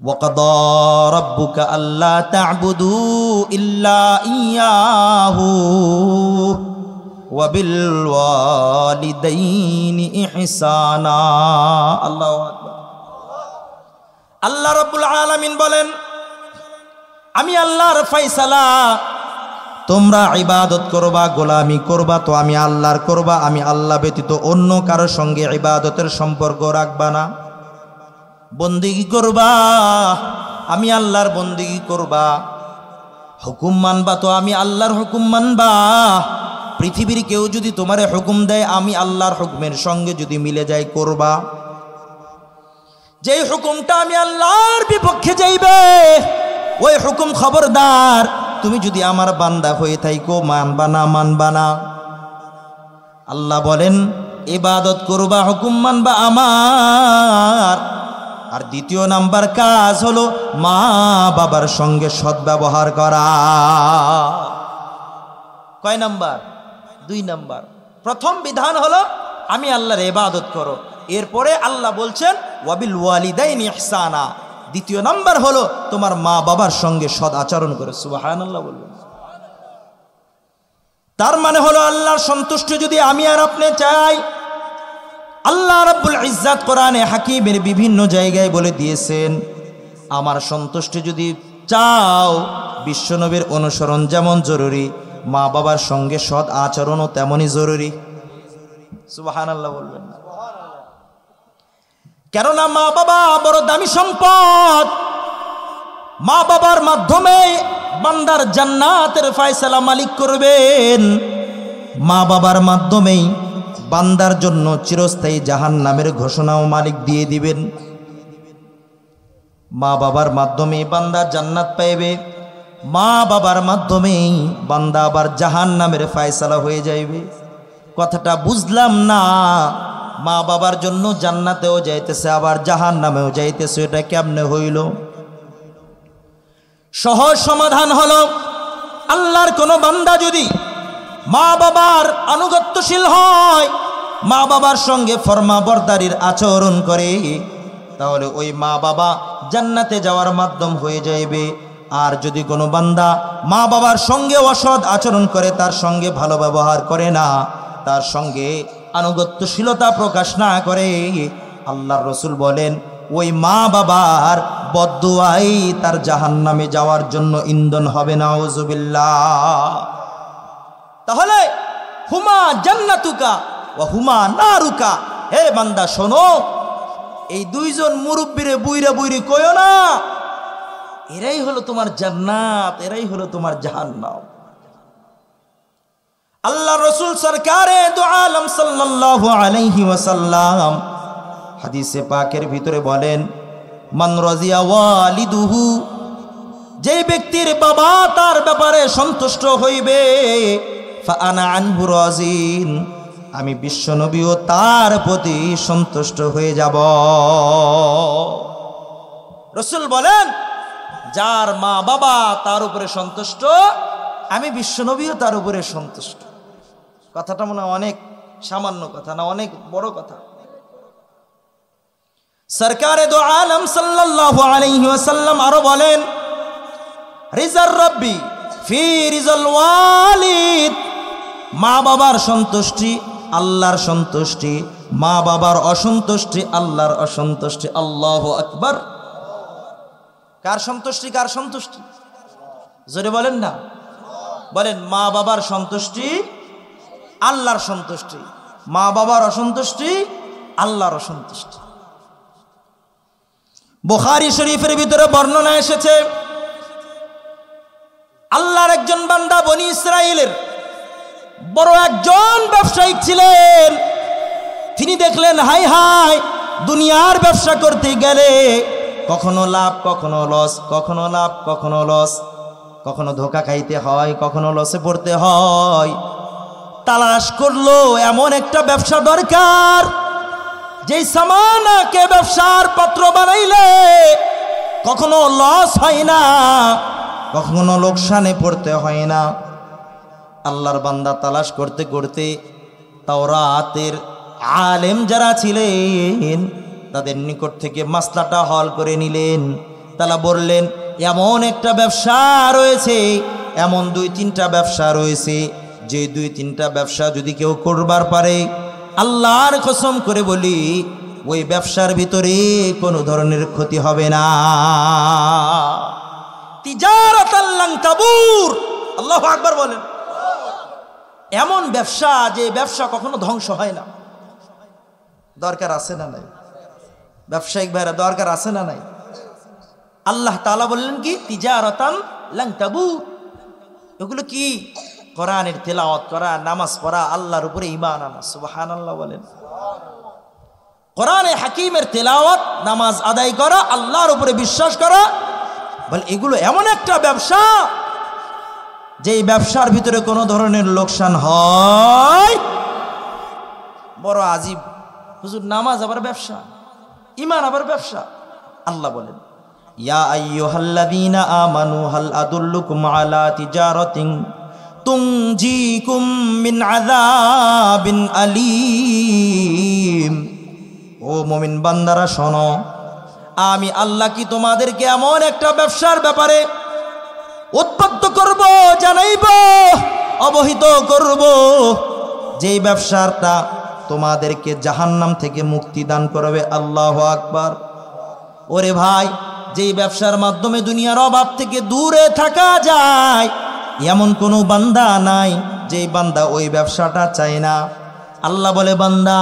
وقضى ربك ألا تعبدوا إلا إياه وبالوالدين إحسانا الله أكبر আল্লাহ রাব্বুল আলামিন বলেন আমি আল্লাহর ফয়সালা তোমরা ইবাদত করবা গোলামি করবা তো আমি আল্লাহর করবা আমি আল্লাহ ব্যতীত অন্য কারো সঙ্গে ইবাদতের সম্পর্ক রাখবা না বন্দেগী করবা আমি আল্লাহর বন্দেগী করবা হুকুম মানবা তো আমি আল্লাহর হুকুম মানবা পৃথিবীর কেউ যদি তোমারে হুকুম দেয় আমি আল্লাহর হুকুমের সঙ্গে যদি মিলে যায় করবা যেই হুকুমটা আমি আল্লাহর বিপক্ষে যাইবে ওই হুকুম খবরদার তুমি যদি আমার বান্দা হয়ে থাইকো মানবা না আল্লাহ বলেন ইবাদত করবা হুকুম মানবা আমার আর দ্বিতীয় নাম্বার কাজ হলো মা বাবার সঙ্গে সদ্ব্যবহার করা কয় নাম্বার 2 নাম্বার প্রথম বিধান হলো আমি আল্লাহর ইবাদত করো এরপরে আল্লাহ বলছেন ওয়াবিল ওয়ালিদাইনি ইহসানা দ্বিতীয় নাম্বার হলো তোমার মা বাবার সঙ্গে সদ আচরণ করো সুবহানাল্লাহ বলবেন তার মানে হলো আল্লাহর সন্তুষ্টি যদি আমি আর আপনি চাই আল্লাহ রাব্বুল ইজ্জাত কোরআনে হাকিমের বিভিন্ন জায়গায় বলে দিয়েছেন আমার সন্তুষ্টি যদি চাও বিশ্বনবীর অনুসরণ যেমন জরুরি মা বাবার সঙ্গে সৎ আচরণও তেমনই জরুরি সুবহানাল্লাহ বলবেন না কেননা মা বাবা বড় দামি সম্পদ মা বাবার মাধ্যমে বান্দার জান্নাতের ফয়সালা মালিক করবেন মা বাবার মাধ্যমেই বান্দার জন্য চিরস্থায়ী জাহান্নামের ঘোষণাও মালিক দিয়ে দিবেন মা বাবার মাধ্যমে বান্দা জান্নাত পাইবে মা বাবার মাধ্যমেই বান্দা আবার জাহান্নামের ফয়সালা হয়ে যাইবে কথাটা বুঝলাম না মা বাবার জন্য জান্নাতেও যাইতেছে আবার জাহান্নামেও যাইতেছে এটা কেমনে হইল সহজ সমাধান হলো আল্লাহর কোন বান্দা যদি মা বাবার আনুগত্যশীল হয় মা বাবার সঙ্গে ফরমাবরদারির আচরণ করে তাহলে ওই মা বাবা জান্নাতে যাওয়ার মাধ্যম হয়ে যাইবে আর যদি কোনো বান্দা মা বাবার সঙ্গে অসৎ আচরণ করে তার সঙ্গে ভালো ব্যবহার করে না তার সঙ্গে আনুগত্যশীলতা প্রকাশ না করে আল্লাহর রাসূল বলেন ওই মা বাবার বদদুয়াই তার জাহান্নামে যাওয়ার জন্য ইন্ধন হবে নাউযুবিল্লাহ তাহলে হুমা জান্নাতুকা ওয়া হুমা নারুকা হে বান্দা শোনো এই দুইজন মুরব্বিরে বুইরা বুইরি কইও না এরাই হলো তোমার জান্নাত এরাই হলো তোমার জাহান্নাম আল্লাহ রাসূল সরকারে দু আলম সাল্লাল্লাহু আলাইহি ওয়াসাল্লাম হাদিসে পাকের ভিতরে বলেন মান রাজিয়া ওয়ালিদুহু যে ব্যক্তির বাবা তার ব্যাপারে সন্তুষ্ট হইবে ফাআনা আনহু রাজিন আমি বিশ্বনবীও তার প্রতি সন্তুষ্ট হয়ে যাব রাসূল বলেন যার মা বাবা তার উপরে সন্তুষ্ট আমি বিশ্বনবীও তার উপরে সন্তুষ্ট কথাটা মনে অনেক সামান্য কথা না অনেক বড় কথা সরকারে দো আলম সাল্লাল্লাহু আলাইহি ওয়াসাল্লাম আরো বলেন রিজার রাব্বি ফি রিজাল ওয়ালিদ মা বাবার সন্তুষ্টি আল্লাহর সন্তুষ্টি মা বাবার অসন্তুষ্টি আল্লাহর অসন্তুষ্টি আল্লাহু আকবার কার সন্তুষ্টি কার সন্তুষ্টি জোরে বলেন না বলেন মা বাবার সন্তুষ্টি আল্লাহর সন্তুষ্টি মা বাবার অসন্তুষ্টি আল্লাহর অসন্তুষ্টি বুখারী শরীফের ভিতরে বর্ণনা এসেছে আল্লাহর একজন বান্দা বনি ইসরাইলের বড় একজন ব্যবসায়িক ছিলেন তিনি দেখলেন হাই হাই দুনিয়ার ব্যবসা করতে গেলে কখনো লাভ কখনো লস কখনো লাভ কখনো লস কখনো ধোঁকা খাইতে হয় কখনো লসে পড়তে হয় তালাশ করলো এমন একটা ব্যবসা দরকার যেই সামানাকে ব্যবসার পাত্র বানাইলে কখনো লস হয় না কখনো লোকসানে পড়তে হয় না আল্লাহর বান্দা তালাশ করতে করতে তাওরাতের আলেম যারা ছিলেন তাদের নিকট থেকে মাসলাটা হল করে নিলেন তাআলা বললেন এমন একটা ব্যবসা রয়েছে, এমন 2-3টা ব্যবসা রয়েছে, যে 2-3টা ব্যবসা যদি কেউ করবার পারে, আল্লাহর কসম করে বলি ওই ব্যবসার ভিতরে কোনো ধরনের ক্ষতি হবে না। তিজারাতাল লান তাবুর, আল্লাহু আকবার বলেন। এমন ব্যবসা যে ব্যবসা কখনো ধ্বংস হয় না। দরকার আছে না নাই? ব্যবসায়িক ভাইরা দরকার আছে না নাই? আল্লাহ তাআলা বললেন কি তিজারাতান লান তাবুর। এগুলো কি? কোরআনের তেলাওয়াত করা, নামাজ পড়া, আল্লাহর উপরে ঈমান আনা। সুবহানাল্লাহ বলেন। কোরআনে হাকিমের তেলাওয়াত, নামাজ আদায় করা, আল্লাহর উপরে বিশ্বাস করা, বল এগুলো এমন একটা ব্যবসা যে ব্যবসার ভিতরে কোনো ধরনের লোকসান হয়। বড় আজীব, হুজুর নামাজ আবার ব্যবসা, ঈমান আবার ব্যবসা। আল্লাহ বলেন ইয়া আইয়ুহাল্লাযীনা আমানু হাল আদুল্লুকুম আলা তিজারাতিন তুনজিকুম মিন আযাবিন আলীম। ও মুমিন বান্দারা শোনো, আমি আল্লাহ কি তোমাদেরকে এমন একটা ব্যবসার ব্যাপারে উৎপাদ্য করব, জানাইব, অবহিত করব, যেই ব্যবসাটা তোমাদেরকে জাহান্নাম থেকে মুক্তি দান করবে। আল্লাহু আকবার। ওরে ভাই, যেই ব্যবসার মাধ্যমে দুনিয়ার অভাব থেকে দূরে থাকা যায়, এমন কোনো বান্দা নাই যেই বান্দা ওই ব্যবসাটা চায় না। আল্লাহ বলে বান্দা,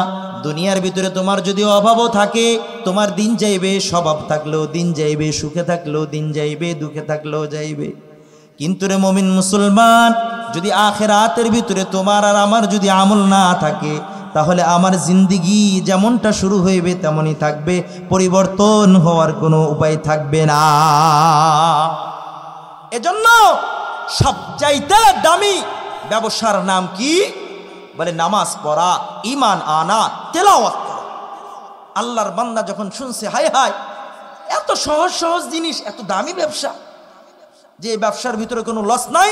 দুনিয়ার ভিতরে তোমার যদি অভাবও থাকে, তোমার দিন যাইবে, স্বভাব থাকলেও দিন যাইবে, সুখে থাকলেও দিন যাইবে, দুঃখে থাকলেও যাইবে। কিন্তু রে মুমিন মুসলমান, যদি আখিরাতের ভিতরে তোমার আর আমার যদি আমল না থাকে, তাহলে আমার জিন্দেগি যেমনটা শুরু হইবে তেমনই থাকবে, পরিবর্তন হওয়ার কোনো উপায় থাকবে না। এজন্য সবচাইতে দামি ব্যবসার নাম কি? বলে নামাজ পড়া, ঈমান আনা, তেলাওয়াত করা। আল্লাহর বান্দা যখন শুনছে হায় হায় এত সহজ সহজ জিনিস, এত দামি ব্যবসা, যে ব্যবসার ভিতরে কোনো লস নাই,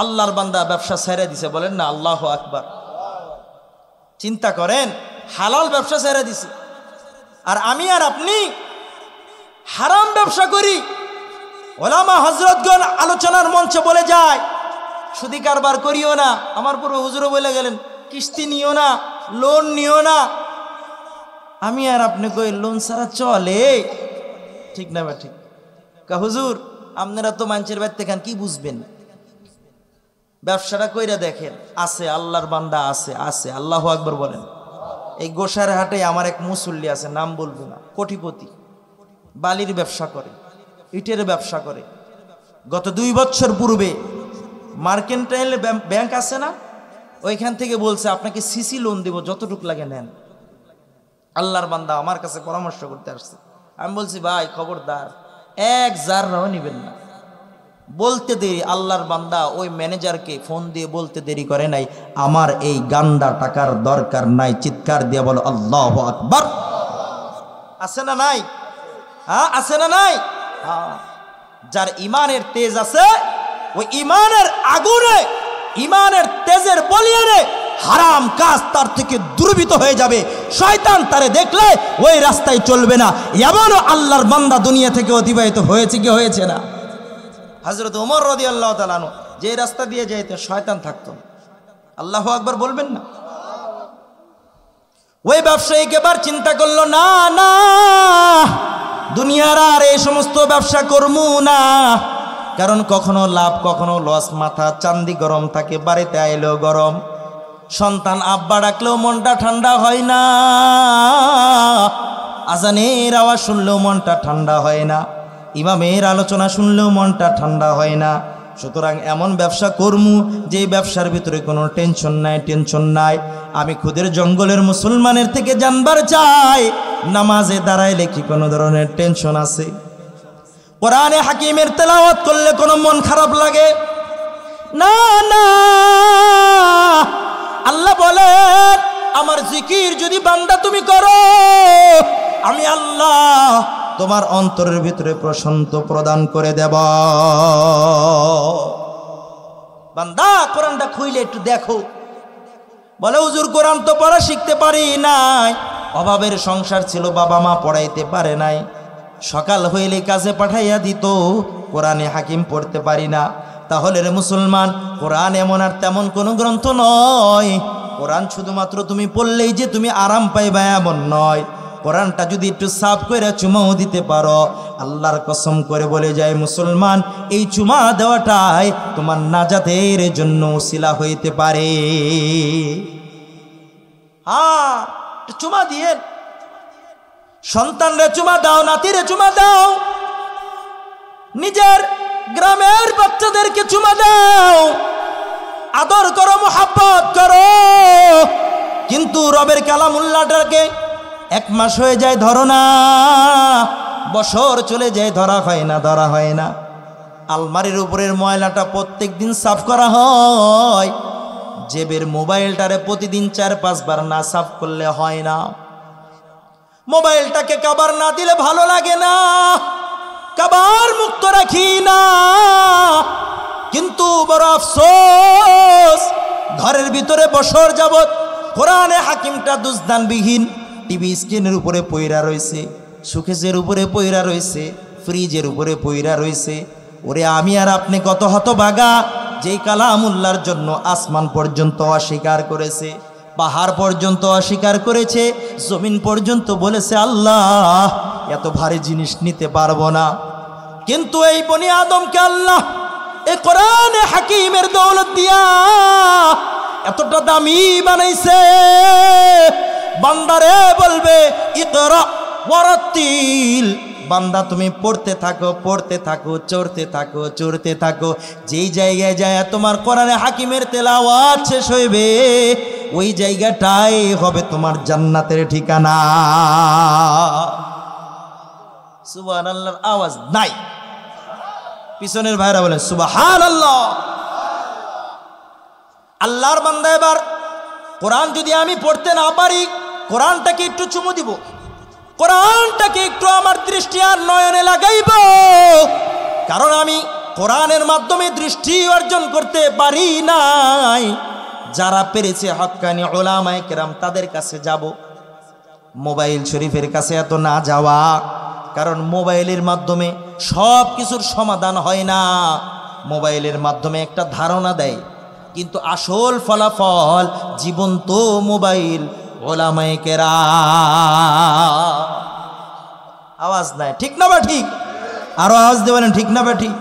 আল্লাহর বান্দা ব্যবসা ছেড়ে দিছে। বলেন না আল্লাহু আকবার। চিন্তা করেন, হালাল ব্যবসা ছেড়ে দিছে, আর আমি আর আপনি হারাম ব্যবসা করি। ওলামা হযরতগণ আলোচনার মঞ্চে বলে যায় সুদি কারবার করিও না। আমার পুরো হুজুরও বলে গেলেন কিস্তি নিও না, লোন নিও না। আমি আর আপনি কই লোন ছাড়া চলে? ঠিক না বা ঠিক? হুজুর আপনারা তো মানুষের বাড়িতে খান, কি বুঝবেন? ব্যবসাটা কইরা দেখেন, আছে আল্লাহর বান্দা, আছে আছে। আল্লাহু আকবার বলেন। এই গোসার হাটে আমার এক মুসল্লি আছে, নাম বলবো না, কোটিপতি, বালির ব্যবসা করে, ইটের ব্যবসা করে। গত 2 বছর পূর্বে মার্কেন্টাইল ব্যাংক আছে না, ওইখান থেকে বলছে আপনাকে সিসি লোন দেব, যতটুক লাগে নেন। আল্লাহর বান্দা আমার কাছে পরামর্শ করতে আসছে। আমি বলছি ভাই খবরদার, 1 জাররাও নিবেন না। বলতে দেরি, আল্লাহর বান্দা ওই ম্যানেজারকে ফোন দিয়ে বলতে দেরি করে নাই, আমার এই গান্দা টাকার দরকার নাই। চিৎকার দিয়ে বলো আল্লাহু আকবার। আছে না নাই? হ্যাঁ আছে না নাই? হ্যাঁ। যার ইমানের তেজ আছে, ওই ইমানের আগুনে, ইমানের তেজের বলিয়ানে হারাম কাজ তার থেকে দুর্বৃত হয়ে যাবে। শয়তান তারে দেখলে ওই রাস্তায় চলবে না। এমনও আল্লাহর বান্দা দুনিয়া থেকে অতিবাহিত হয়েছে কি হয়েছে না? হযরত ওমর রাদিয়াল্লাহু তাআলা আনহু যে রাস্তা দিয়ে যাইতেন, শয়তান থাকতো। আল্লাহু আকবার বলবেন না? ওই ব্যবসায়ীকে এবার চিন্তা করলো, না না, দুনিয়ার আর এই সমস্ত ব্যবসা করবো না, কারণ কখনো লাভ কখনো লস, মাথা চান্দি গরম থাকে, বাড়িতে আইলেও গরম, সন্তান আব্বা ডাকলেও মনটা ঠান্ডা হয় না, আজানের আওয়াজ শুনলেও মনটা ঠান্ডা হয় না, ইমামের আলোচনা শুনলেও মনটা ঠান্ডা হয় না। সুতরাং এমন ব্যবসা করমু যে ব্যবসার ভিতরে কোনো টেনশন নাই, টেনশন নাই। আমি খুদের জঙ্গলের মুসলমানের থেকে জানবার চাই, নামাজে দাঁড়াইলে কি কোনো ধরনের টেনশন আছে? কোরআনে হাকিমের তেলাওয়াত করলে কোনো মন খারাপ লাগে? না না। আল্লাহ বলেন, আমার জিকির যদি বান্দা তুমি করো, আমি আল্লাহ তোমার অন্তরের ভিতরে প্রশান্ত প্রদান করে দেব। বান্দা কোরআনটা খুইলে একটু দেখো। বলে হুজুর কোরআন তো পড়া শিখতে পারি নাই, অভাবের সংসার ছিল, বাবা মা পড়াইতে পারে নাই, সকাল হইলে কাজে পাঠাইয়া দিত, কোরআনে হাকিম পড়তে পারি না। তাহলে রে মুসলমান, কোরআন এমন আর তেমন কোনো গ্রন্থ নয়। কোরআন শুধুমাত্র তুমি পড়লেই যে তুমি আরাম পাইবা এমন নয়। কোরআনটা যদি একটু সাফ করে চুমাও দিতে পারো, আল্লাহর কসম করে বলে যায় মুসলমান, এই চুমা দেওয়াটাই তোমার নাজাতের জন্য উসিলা হইতে পারে। হ্যাঁ, চুমা দিয়ে সন্তানরে চুমা দাও, নাতিরে চুমা দাও, নিজের গ্রামের বাচ্চাদেরকে চুমা দাও, আদর করো, মোহাব্বত করো। কিন্তু রবের কালামুল্লাহটাকে 1 মাস হয়ে যায় ধরো না, বছর চলে যায় ধরা হয় না, ধরা হয় না। আলমারির উপরের ময়লাটা প্রত্যেক দিন সাফ করা হয়, জেবের মোবাইলটারে প্রতিদিন 4-5 বার না সাফ করলে হয় না। মোবাইলটাকে কভার না দিলে ভালো লাগে না, কভার মুক্ত রাখি না। কিন্তু বড় আফসোস, ঘরের ভিতরে বছর যাবত কোরআনে হাকিমটা দুজদানবিহীন টিভি স্ক্রিনের উপরে পইরা রয়েছে, সুকেসের উপরে পইরা রয়েছে, ফ্রিজের উপরে পইরা রয়েছে। ওরে আমি আর আপনি কত হতভাগা, যেই কালামুল্লাহর জন্য আসমান পর্যন্ত অস্বীকার করেছে, পাহাড় পর্যন্ত অস্বীকার করেছে, জমিন পর্যন্ত বলেছে আল্লাহ এত ভারী জিনিস নিতে পারবো না। কিন্তু এই বনি আদমকে আল্লাহ এই কোরআনে হাকিমের দৌলত দিয়া এতটা দামি বানাইছে। বান্দারে বলবে ইকরা ওয়ারাতিল, বান্দা তুমি পড়তে থাকো, পড়তে থাকো, চড়তে থাকো, চড়তে থাকো। যেই জায়গায় যায় তোমার কোরআনে হাকিমের তেলাওয়াত শেষ হইবে, ওই জায়গাটাই হবে তোমার জান্নাতের ঠিকানা। সুবহানাল্লাহর আওয়াজ নাই, পিছনের ভাইরা বলেন সুবহানাল্লাহ। আল্লাহর বান্দা এবার কোরআন যদি আমি পড়তে না পারি, কোরআনটাকে একটু চুমু দিব, কোরআনটাকে একটু আমার দৃষ্টি আর নয়নে লাগাইব। কারণ আমি কোরআনের মাধ্যমে দৃষ্টি অর্জন করতে পারি নাই। যারা পেরেছে হক্কানি উলামায়ে কেরাম তাদের কাছে যাব, মোবাইল শরীফের কাছে এত না যাওয়া। কারণ মোবাইলের মাধ্যমে সব কিছুর সমাধান হয় না। মোবাইলের মাধ্যমে একটা ধারণা দেয়, কিন্তু আসল ফলাফল জীবন্ত মোবাইল উলামায়ে কেরাম। আওয়াজ নাই, ঠিক না বা ঠিক? আরো আওয়াজ দেবেন, ঠিক না বা ঠিক?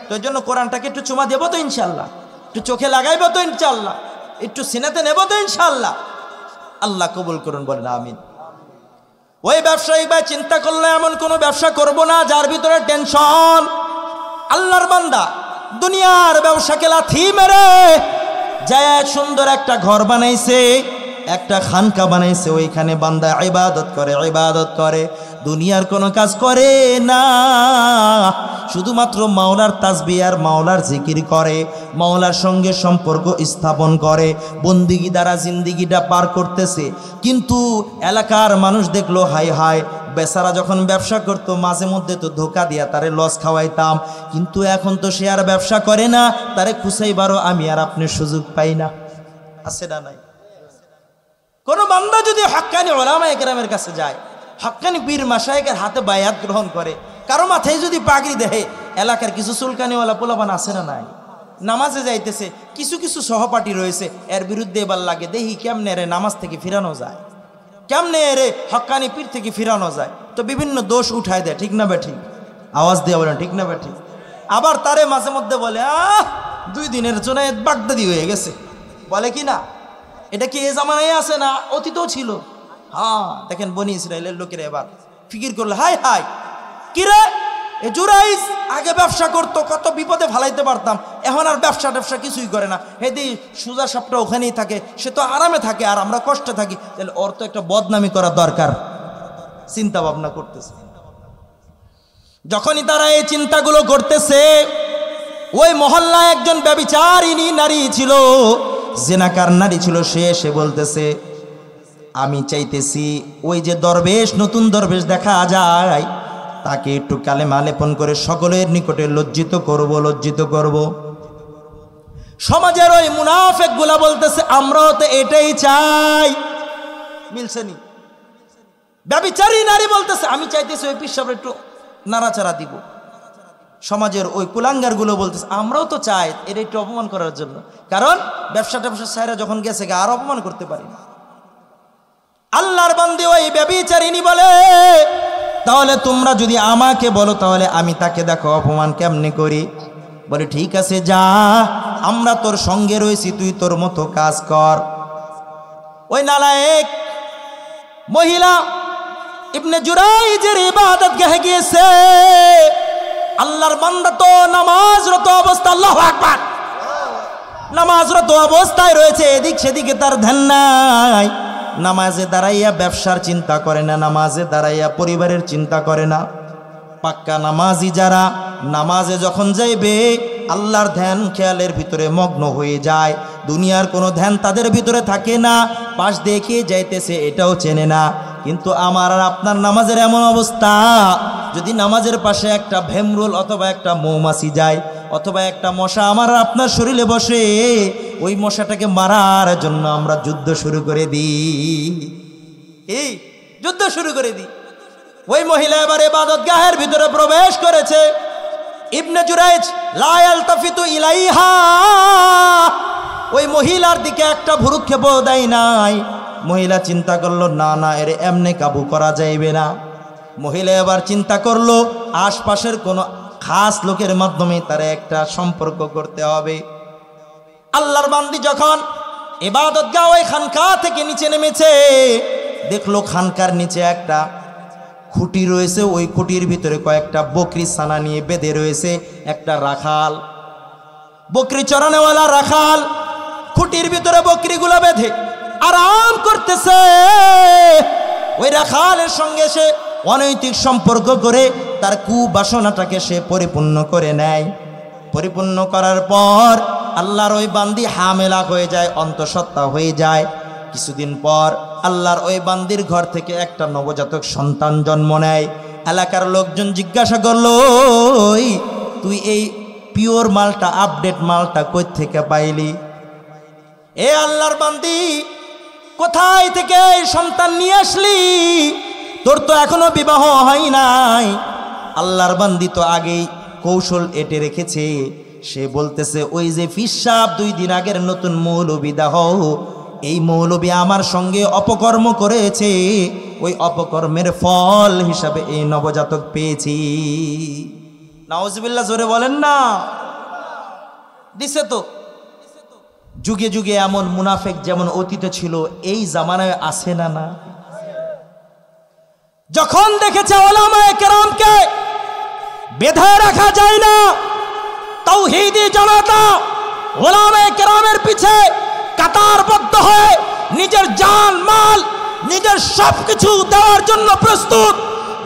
তো এই জন্য কোরআনটাকে একটু চুমা দেবো তো ইনশাল্লাহ, একটু চোখে লাগাইব তো ইনশাল্লাহ, একটু সিনাতে নেব তো ইনশাল্লাহ। আল্লাহ কবুল করুন, বলেন আমিন। ওই ব্যবসায়ী ভাই চিন্তা করলে এমন কোনো ব্যবসা করব না যার ভিতরে টেনশন। আল্লাহর বান্দা দুনিয়ার ব্যবসাকে লাথি মেরে যায় সুন্দর একটা ঘর বানাইছে, একটা খানকা বানাইছে, ওইখানে বান্দা ইবাদত করে, ইবাদত করে, দুনিয়ার কোনো কাজ করে না। শুধুমাত্র মাওলার তাসবিহ আর মাওলার জিকির করে, মাওলার সঙ্গে সম্পর্ক স্থাপন করে, বন্দিগি দ্বারা জিন্দিগিটা পার করতেছে। কিন্তু এলাকার মানুষ দেখলো হাই হাই, বেচারা যখন ব্যবসা করতো মাঝে মধ্যে তো ধোকা দিয়া তারে লস খাওয়াইতাম, কিন্তু এখন তো সে আর ব্যবসা করে না, তারে খুঁচাইবারও আমি আর আপনি সুযোগ পাই না। আছে না নাই? কোন বান্দা যদি হক্কানি উলামায়ে কেরামের কাছে যায়, হক্কানি পীর মাশায়েখের হাতে বায়াত গ্রহণ করে, কারো মাথায় যদি পাগড়ি দেয়, এলাকার কিছু চুলকানিওয়ালা পোলাপান আছে না নাই, নামাজে যাইতেছে, কিছু কিছু সহপাঠী রয়েছে, এর বিরুদ্ধে এবার লাগে, দেখি কেমনে রে নামাজ থেকে ফিরানো যায়, কেমনে রে হক্কানি পীর থেকে ফিরানো যায়, তো বিভিন্ন দোষ উঠায় দেয়, ঠিক না বে ঠিক? আওয়াজ দিয়ে বলেন ঠিক না বে ঠিক? আবার তারে মাঝে মধ্যে বলে 2 দিনের জন্য বাগদাদি হয়ে গেছে, বলে কি না? এটা কি এ জামানায় আছে না অতীতও ছিল? হ্যাঁ, দেখেন বনি ইসরায়েলের লোকেরা এবার ফিকির করলে হাই হাই, কিরে এ জুরাইজ আগে ব্যবসা করতো, কত বিপদে ফালাইতে পারতাম, এখন আর ব্যবসা ট্যাবসা কিছুই করে না, হেদি সুজা সাপটা ওখানেই থাকে, সে তো আরামে থাকে আর আমরা কষ্টে থাকি, তাহলে ওর তো একটা বদনামি করা দরকার। চিন্তা ভাবনা করতেছে। যখনই তারা এই চিন্তাগুলো করতেছে, ওই মহল্লায় একজন ব্যভিচারিণী নারী ছিল, জিনাকার নারী ছিল, সে এসে বলতেছে আমি চাইতেছি ওই যে দরবেশ, নতুন দরবেশ দেখা যায়, তাকে একটু কালেমা লেপন করে সকলের নিকটে লজ্জিত করব, লজ্জিত করব। সমাজের ওই মুনাফেক গুলা বলতেছে আমরাও তো এটাই চাই। মিলছে নি? ব্যভিচারী নারী বলতেছে আমি চাইতেছি ওই পীর সাহেব একটু নাড়াচাড়া দিব। সমাজের ওই কুলাঙ্গারগুলো বলতেছে আমরাও তো চাই এর একটু অপমান করার জন্য, কারণ ব্যবসা সাইরা যখন গেছে আর অপমান করতে পারি না। আল্লাহর বান্দী ওই ব্যভিচারিণী বলে তাহলে তোমরা যদি আমাকে বলো তাহলে আমি তাকে দেখো অপমান কেমনে করি। বলে ঠিক আছে যা, আমরা তোর সঙ্গে রয়েছি, তুই তোর মতো কাজ কর। ওই নালায়েক মহিলা ইবনে জুরাইজের ইবাদত গাহে গিয়েছে। আল্লাহর বান্দা তো নামাজরত অবস্থা, আল্লাহু আকবার, নামাজরত অবস্থায় রয়েছে, এদিক সেদিকে তার ধ্যান নাই। নামাজে দাঁড়াইয়া ব্যবসার চিন্তা করে না, নামাজে দাঁড়াইয়া পরিবারের চিন্তা করে না। পাক্কা নামাজি যারা নামাজে যখন যাইবে আল্লাহর ধ্যান খেয়ালের ভিতরে মগ্ন হয়ে যায়, দুনিয়ার কোনো ধ্যান তাদের ভিতরে থাকে না, পাশ দেখে যাইতেছে এটাও চেনে না। কিন্তু আমার আর আপনার নামাজের এমন অবস্থা, যদি নামাজের পাশে একটা ভেমরুল অথবা একটা মৌমাছি যায় অথবা একটা মশা আমার আর আপনার শরীরে বসে, ওই মশাটাকে মারার জন্য আমরা যুদ্ধ শুরু করে দিই, এই যুদ্ধ শুরু করে দিই। ওই মহিলা এবার ইবাদত গাহের ভিতরে প্রবেশ করেছে। ইবনে জুরাইজ লা ইয়ালতাফিতু ইলাইহা, ওই মহিলার দিকে একটা ভ্রুক্ষেপও দেয় নাই। মহিলা চিন্তা করলো না না, এর এমনি কাবু করা যাইবে না। মহিলা এবার চিন্তা করলো আশপাশের কোনো খাস লোকের মাধ্যমে তার একটা সম্পর্ক করতে হবে। আল্লাহর বান্দি যখন ইবাদত গাহ ওই খানকা থেকে নিচে নেমেছে, দেখলো খানকার নিচে একটা খুঁটি রয়েছে, ওই খুঁটির ভিতরে কয়েকটা বকরি ছানা নিয়ে বেঁধে রয়েছে একটা রাখাল, বকরি চরানোওয়ালা রাখাল খুঁটির ভিতরে বকরিগুলো বেঁধে আরাম করতেছে। ওই রাখালের সঙ্গে সে অনৈতিক সম্পর্ক করে তার কুবাসনাটাকে সে পরিপূর্ণ করে নেয়। পরিপূর্ণ করার পর আল্লাহর ওই বান্দি হামেলা হয়ে যায়, অন্তঃসত্ত্বা হয়ে যায়। কিছুদিন পর আল্লাহর ওই বান্দির ঘর থেকে একটা নবজাতক সন্তান জন্ম নেয়। এলাকার লোকজন জিজ্ঞাসা করলো, তুই এই পিওর মালটা, আপডেট মালটা কই থেকে পাইলি? এ আল্লাহর বান্দি, কোথায় থেকে সন্তান নিয়ে আসলি? তোর তো এখনো বিবাহ হয় নাই। আল্লাহর বান্দি তো আগেই কৌশল এঁটে রেখেছে। সে বলতেছে, ওই যে ফিসাব 2 দিন আগের নতুন মৌলবী দাহ, এই মৌলবী আমার সঙ্গে অপকর্ম করেছে, ওই অপকর্মের ফল হিসাবে এই নবজাতক পেয়েছি। নাউজুবিল্লাহ, জোরে বলেন না। দিছে তো। যুগে যুগে এমন মুনাফেক যেমন অতীতে ছিল, এই জামানায় আছে না? না। যখন দেখেছে উলামায়ে কেরামকে বেঁধে রাখা যায় না, তাওহীদি জনতা উলামায়ে কেরামের পিছে কাতারবদ্ধ হয়ে নিজের জান মাল, নিজের সবকিছু দেওয়ার জন্য প্রস্তুত,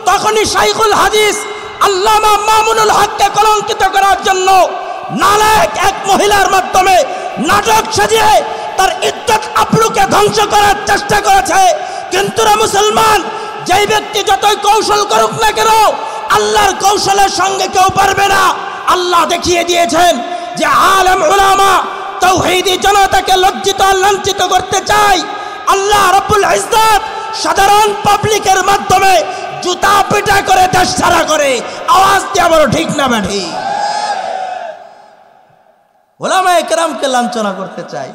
তখনই শাইখুল হাদিস আল্লামা মামুনুল হককে কলঙ্কিত করার জন্য নালায়েক এক মহিলার মাধ্যমে নাটক সাজিয়ে তার ইজ্জত আবরুকে ধ্বংস করার চেষ্টা করেছে। কিন্তু রে মুসলমান, যেই ব্যক্তি যতই কৌশল করুক না কেন, আল্লাহর কৌশলের সঙ্গে কেউ পারবে না। আল্লাহ দেখিয়ে দিয়েছেন যে আলেম উলামা তাওহীদি জনতাকে লজ্জিত আর লাঞ্ছিত করতে চায়, আল্লাহ রাব্বুল ইজ্জত সাধারণ পাবলিকের মাধ্যমে জুতা পিটা করে দেশ ছাড়া করে। আওয়াজ দিয়ে বলো ঠিক না বেঠি? উলামায়ে কেরামকে লাঞ্ছনা করতে চায়,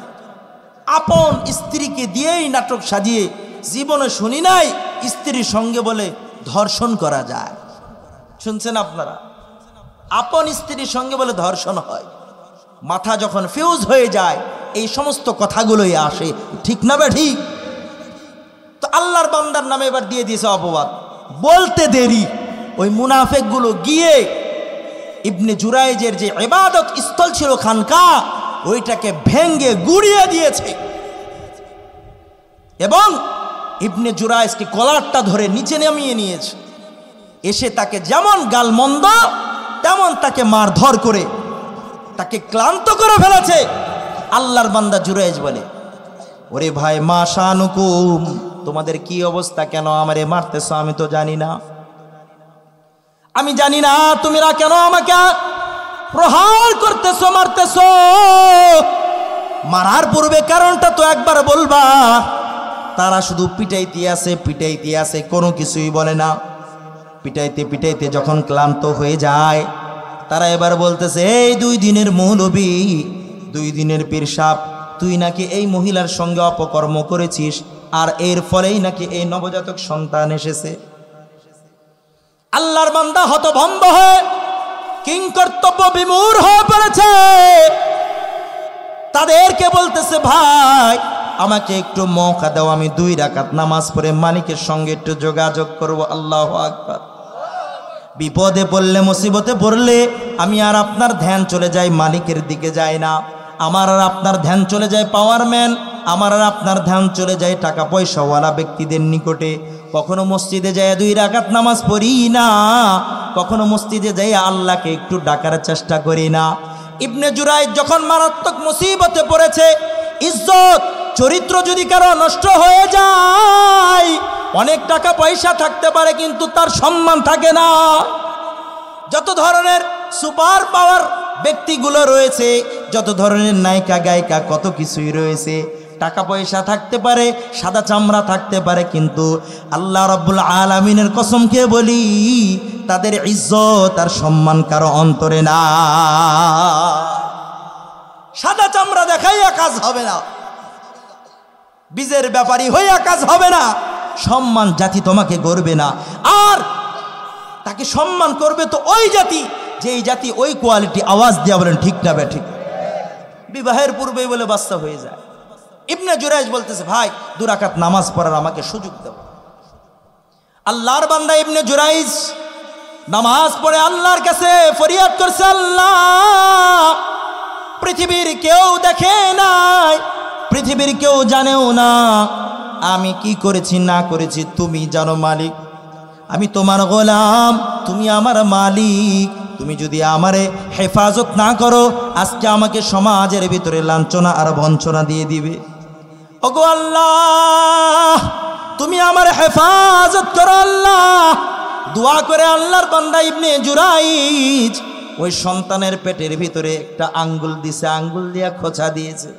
আপন স্ত্রীকে দিয়েই নাটক সাজিয়ে। জীবনে শুনি নাই স্ত্রীর সঙ্গে বলে ধর্ষণ করা যায়, শুনছেন আপনারা? আপন স্ত্রীর সঙ্গে বলে ধর্ষণ হয়। মাথা যখন ফিউজ হয়ে যায় এই সমস্ত কথাগুলোই আসে, ঠিক না বে ঠিক? তো আল্লাহর বান্দার নামে এবার দিয়ে দিয়েছে অপবাদ। বলতে দেরি, ওই মুনাফেকগুলো গিয়ে ইবনে জুরাইজের যে ইবাদত স্থল ছিল খানকা, ওইটাকে ভেঙ্গে গুড়িয়ে দিয়েছে এবং ইবনে জুরাইজকে কলারটা ধরে নিচে নামিয়ে নিয়েছে। এসে তাকে যেমন গালমন্দ তেমন তাকে মারধর করে তাকে ক্লান্ত করে ফেলেছে। আল্লাহর বান্দা জুরাইজ বলে, ওরে ভাই মা শানুকুম, তোমাদের কি অবস্থা? কেন আমারে মারতেছ? আমি তো জানি না, আমি জানি না তোমরা কেন আমাকে প্রহার করতেছ, মারতেছ। মারার পূর্বে কারণটা তো একবার বলবা। তারা শুধু পিটাইতে আছে, কোনো কিছুই বলে না। পিটাইতে পিটাইতে যখন ক্লান্ত হয়ে যায়, তারা এবার বলতেছে, এই 2 দিনের মৌলবী, 2 দিনের পীর সাহেব, তুই নাকি এই মহিলার সঙ্গে অপকর্ম করেছিস, আর এর ফলেই নাকি এই নবজাতক সন্তান এসেছে। আল্লাহর বান্দা হতভম্ব হয়ে কিংকর্তব্য বিমূঢ় হয়ে পড়েছে। তাদেরকে বলতেছে, ভাই আমাকে একটু মৌকা দাও, আমি 2 রাকাত নামাজ পড়ে মালিকের সঙ্গে একটু যোগাযোগ করব। আল্লাহু আকবার। বিপদে পড়লে, মুসিবতে পড়লে আমি আর আপনার ধ্যান চলে যায় মালিকের দিকে যায় না, আমার আর আপনার ধ্যান চলে যায় পাওয়ারম্যান, আমার আর আপনার ধ্যান চলে যায় টাকা পয়সাওয়ালা ব্যক্তিদের নিকটে। কখনো মসজিদে যায় 2 রাকাত নামাজ পড়ি না, কখনো মসজিদে যাই আল্লাহকে একটু ডাকার চেষ্টা করি না। ইবনে জুরাইজ যখন মারাত্মক মুসিবতে পড়েছে, ইজ্জত চরিত্র যদি কারো নষ্ট হয়ে যায়, অনেক টাকা পয়সা থাকতে পারে কিন্তু তার সম্মান থাকে না। যত ধরনের সুপার পাওয়ার ব্যক্তিগুলো রয়েছে, যত ধরনের নায়িকা গায়িকা, কত কিছুই রয়েছে, টাকা পয়সা থাকতে পারে, সাদা চামড়া থাকতে পারে, কিন্তু আল্লাহ রাব্বুল আলামিনের কসম খেয়ে বলি, তাদের ইজ্জত আর সম্মান কারো অন্তরে না। সাদা চামড়া দেখাইয়া কাজ হবে না, বীজের ব্যাপারী হইয়া কাজ হবে না, সম্মান জাতি তোমাকে গড়বে না। আর তাকে সম্মান করবে তো ওই জাতি, যেই জাতি ওই কোয়ালিটি। আওয়াজ দিয়া বলেন ঠিক না ঠিক? বিবাহের পূর্বেই বলে বাচ্চা হয়ে যায়। ইবনে জুরাইজ বলতেছে, ভাই 2 রাকাত নামাজ পড়ার আমাকে সুযোগ দাও। আল্লাহর বান্দা ইবনে জুরাইজ নামাজ পড়ে আল্লাহর কাছে ফরিয়াদ করছে, আল্লাহ পৃথিবীর কেউ দেখে নাই, পৃথিবীর কেউ জানেও না আমি কি করেছি না করেছি, তুমি জানো মালিক। আমি তোমার গোলাম, তুমি আমার মালিক। তুমি যদি আমারে হেফাজত না করো, আজকে আমাকে সমাজের ভিতরে লাঞ্ছনা আর বঞ্চনা দিয়ে দিবে। ওগো আল্লাহ, তুমি আমার হেফাজত করো আল্লাহ। দোয়া করে আল্লাহর বান্দা ইবনে জুরাইজ ওই সন্তানের পেটের ভিতরে একটা আঙ্গুল দিছে, আঙ্গুল দিয়া খোঁচা দিয়েছে।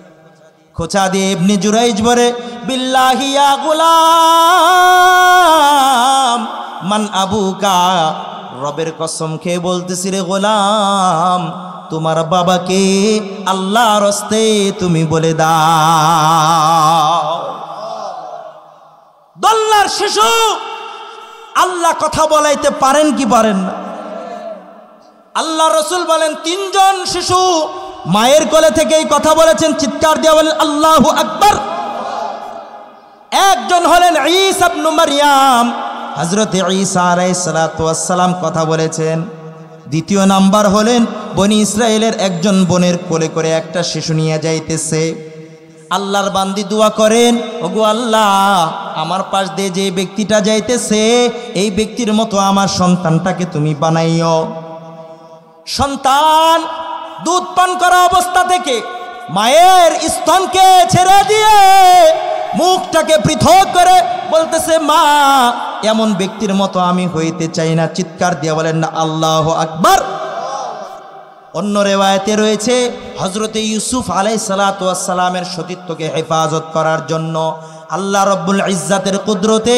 খোঁচা দিয়ে ইবনে জুরাইজ বলে, বিল্লাহি ইয়া গোলাম মান আবুকা, রবের কসম খেয়ে বলতেছি রে গোলাম, তোমার বাবাকে আল্লাহর হস্তে তুমি বলে দাও। দল্লার শিশু, আল্লাহ কথা বলাইতে পারেন কি পারেন না? আল্লাহ রসুল বলেন 3 জন শিশু মায়ের কোলে থেকেই কথা বলেছেন, চিৎকার দিয়ে বলেন আল্লাহু আকবার। একজন হলেন ঈসা ইবনে মারইয়াম, হযরত ঈসা আলাইহিস সালাতু ওয়াস সালাম কথা বলেছেন। দ্বিতীয় নাম্বার হলেন বনি ইসরায়েলের একজন বোনের কোলে করে একটা শিশু নিয়ে যাইতেছে। আল্লাহর বান্দি দোয়া করেন, ওগো আল্লাহ, আমার পাশ দিয়ে যে ব্যক্তিটা যাইতেছে এই ব্যক্তির মতো আমার সন্তানটাকে তুমি বানাইও। সন্তান দুধ পান করা অবস্থা থেকে মায়ের স্তনকে ছেড়ে দিয়ে মুখটাকে পৃথক করে বলতেছে, মা, এমন ব্যক্তির মতো আমি হইতে চাই না। চিৎকার দিয়ে বলেন না আল্লাহু আকবার। অন্য রেওয়ায়েতে রয়েছে হযরতে ইউসুফ আলাইহিস সালাতু ওয়াস সালামের সতীত্বকে হেফাজত করার জন্য আল্লাহ রব্বুল ইজ্জাতের কুদরতে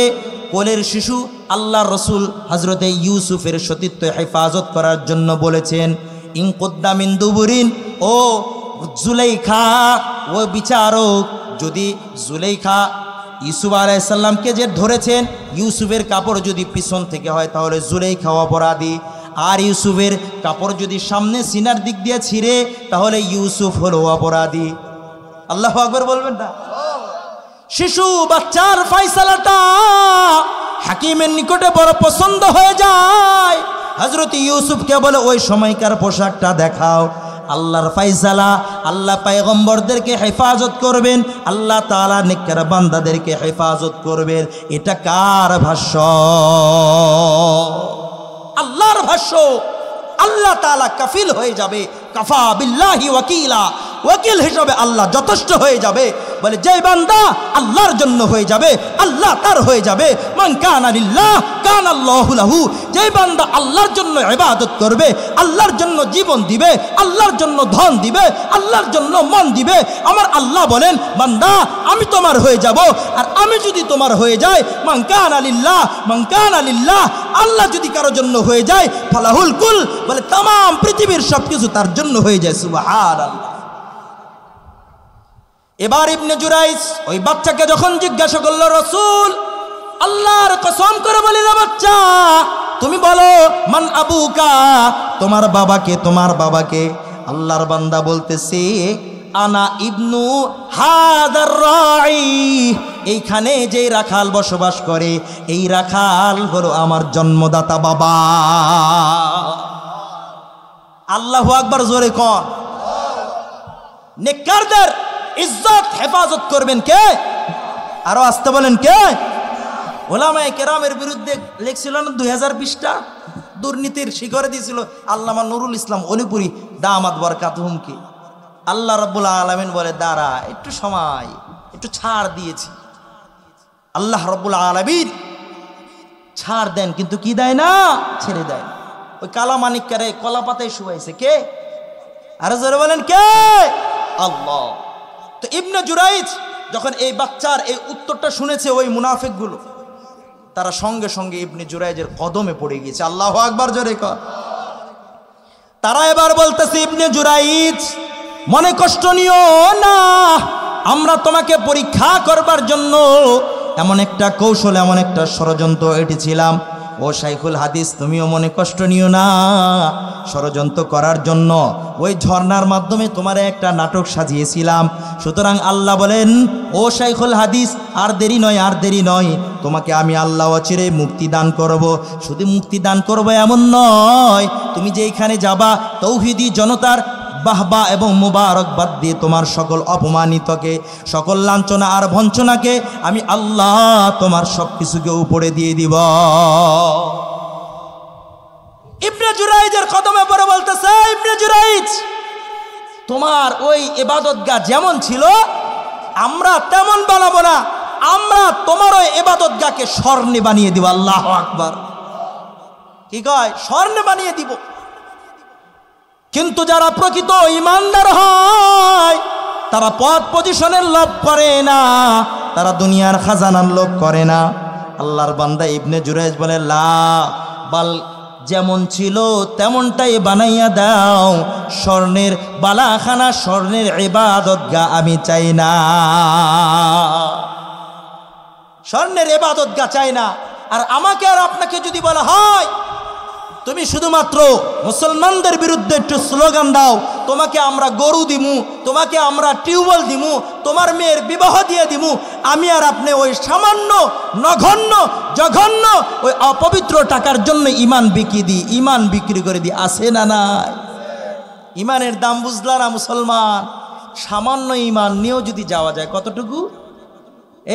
কোলের শিশু আল্লাহ রসুল হযরতে ইউসুফের সতীত্ব হেফাজত করার জন্য বলেছেন, ইন কুদ্দা মিন দুবুরিন, ও জুলাইখা, ও বিচারক, যদি জুলাইখা ইউসুফ আলাইহিস সালামকে যে ধরেছেন, ইউসুফের কাপড় যদি পিছন থেকে হয় তাহলে জুলাইখা অপরাধী, আর ইউসুফের কাপড় যদি সামনে সিনার দিক দিয়ে ছিঁড়ে তাহলে ইউসুফ হলো অপরাধী। আল্লাহু আকবার বলবেন না? শিশু বাচ্চার ফয়সালাটা হাকিমের নিকটে বড় পছন্দ হয়ে যায়। হযরত ইউসুফকে বলে, ওই সময়কার পোশাকটা দেখাও। আল্লাহর ফয়সালা, আল্লাহ পয়গম্বরদেরকে হেফাজত করবেন, আল্লাহ তাআলা নেককার বান্দাদেরকে হেফাজত করবেন। এটা কার ভাষ্য? আল্লাহর ভাষ্য। আল্লাহ তাআলা কাফিল হয়ে যাবে, কাফা বিল্লাহি ওয়াকিলা, ওয়াকিল হিসাবে আল্লাহ যথেষ্ট হয়ে যাবে। বলে যেই বান্দা আল্লাহর জন্য হয়ে যাবে আল্লাহ তার হয়ে যাবে। মান কানা লিল্লাহ কানা আল্লাহু লাহু। যেই বান্দা আল্লাহর জন্য ইবাদত করবে, আল্লাহর জন্য জীবন দিবে, আল্লাহর জন্য ধন দিবে, আল্লাহর জন্য মন দিবে, আমার আল্লাহ বলেন বান্দা আমি তোমার হয়ে যাব। আর আমি যদি তোমার হয়ে যাই, মান কানা লিল্লাহ মান কানা লিল্লাহ, আল্লাহ যদি কারো জন্য হয়ে যায় ফালাহুল কুল, বলে तमाम পৃথিবীর সবকিছু তার জন্য হয়ে যায়। সুবহানাল্লাহ। এবার ইবনে জুরাইজ ওই বাচ্চাকে যখন জিজ্ঞাসা করলো, রাসূল আল্লাহর কসম করে বলি রে বাচ্চা, তুমি বলো মান আবুকা, তোমার বাবাকে, তোমার বাবাকে। আল্লাহর বান্দা বলতেছে আনা ইবনু হাদার রাই, এইখানে যে রাখাল বসবাস করে এই রাখাল হলো আমার জন্মদাতা বাবা। আল্লাহু আকবার, জোরে কর। নেককারদের ইজ্জত হেফাজত করবেন কে? আরো আসতে বলেন কে? ওলামায়ে কেরামের বিরুদ্ধে লিখছিল না 2020টা দুর্নীতির শিখরে দিয়েছিল আল্লামা নুরুল ইসলাম অলিপুরি দামাত বরকাতুহুমকে। আল্লাহ রাব্বুল আলামিন বলে দাঁড়া একটু সময়, একটু ছাড় দিয়েছি। আল্লাহ রাব্বুল আলামিন ছাড় দেন কিন্তু কি দেয় না, ছেড়ে দেয় না। ওই কালামানিককারে কলা পাতায় শুয়াইছে কে? আরো জোরে বলেন কে? আল্লাহ। তো ইবনে জুরাইজ যখন এই বাচ্চার এই উত্তরটা শুনেছে, ওই মুনাফিকগুলো তারা সঙ্গে সঙ্গে ইবনে জুরাইজের কদমে পড়ে গিয়েছে। আল্লাহু আকবার, জোরে কর। তারা এবার বলতেছে ইবনে জুরাইজ মনে কষ্ট নিও না, আমরা তোমাকে পরীক্ষা করবার জন্য এমন একটা কৌশল, এমন একটা ষড়যন্ত্র এঁটেছিলাম। ও শাইখুল হাদিস, তুমিও মনে কষ্ট নিও না, ষড়যন্ত্র করার জন্য ওই ঝর্ণার মাধ্যমে তোমার একটা নাটক সাজিয়েছিলাম। সুতরাং আল্লাহ বলেন ও শাইখুল হাদিস, আর দেরি নয়, আর দেরি নয়, তোমাকে আমি আল্লাহ অচিরে মুক্তি দান করব। শুধু মুক্তি দান করব এমন নয়, তুমি যেইখানে যাবা তৌহিদি জনতার বাহবা এবং মুবারকবাদ দিয়ে তোমার সকল অপমানিতকে, সকল লাঞ্ছনা আর ভঞ্চনাকে আমি আল্লাহ তোমার সব কিছুকে উপরে দিয়ে দিব। ইবনে জুরাইজের কদমে পড়ে বলতেছে, ইবনে জুরাইজ তোমার ওই ইবাদতগাহ যেমন ছিল আমরা তেমন বানাবো না, আমরা তোমার ওই ইবাদতগাহকে স্বর্ণে বানিয়ে দিব। আল্লাহু আকবার। কি কয়? স্বর্ণে বানিয়ে দিব। কিন্তু যারা প্রকৃত ইমানদার হয় তারা পদ পজিশনের লোভ করে না, তারা দুনিয়ার খাজানার লোভ করে না। আল্লাহর বান্দা ইবনে জুরাইজ বলে লা বাল, যেমন ছিল তেমনটাই বানাইয়া দাও, স্বর্ণের বালাখানা, স্বর্ণের ইবাদতগাহ আমি চাই না, স্বর্ণের ইবাদতগাহ চাই না। আর আমাকে আর আপনাকে যদি বলা হয় তুমি শুধুমাত্র মুসলমানদের বিরুদ্ধে একটু স্লোগান দাও, তোমাকে আমরা গরু দিমু, তোমাকে আমরা টিউবওয়েল দিমু, তোমার মেয়ের বিবাহ দিয়ে দিমু, আমি আর আপনি ওই সামান্য নগণ্য জঘন্য ওই অপবিত্র টাকার জন্য ইমান বিক্রি দিই, ইমান বিক্রি করে দিই। আছে না নাই? ইমানের দাম বুঝলা না মুসলমান? সামান্য ইমান নিয়েও যদি যাওয়া যায়, কতটুকু?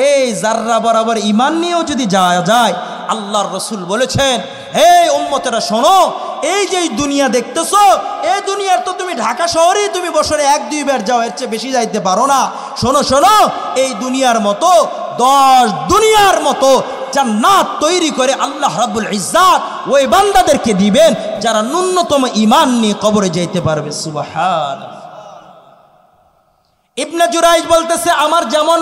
এই জাররা বরাবর ইমান নিয়েও যদি যাওয়া যায়, আল্লাহর রসুল বলেছেন হে উম্মতেরা শোনো, এই যে দুনিয়া দেখতেছো, এই দুনিয়ার তো তুমি ঢাকা শহরেই তুমি বছরে 1-2 বার যাও, এর চেয়ে বেশি যাইতে পারো না। শোনো শোনো, এই দুনিয়ার মতো 10 দুনিয়ার মতো জান্নাত তৈরি করে আল্লাহ রাব্বুল ইজ্জাত ওই বান্দাদেরকে দিবেন যারা ন্যূনতম ঈমান নিয়ে কবরে যাইতে পারবে। সুবহানাল্লাহ। ইবনে জুরাইজ বলতেছে আমার যেমন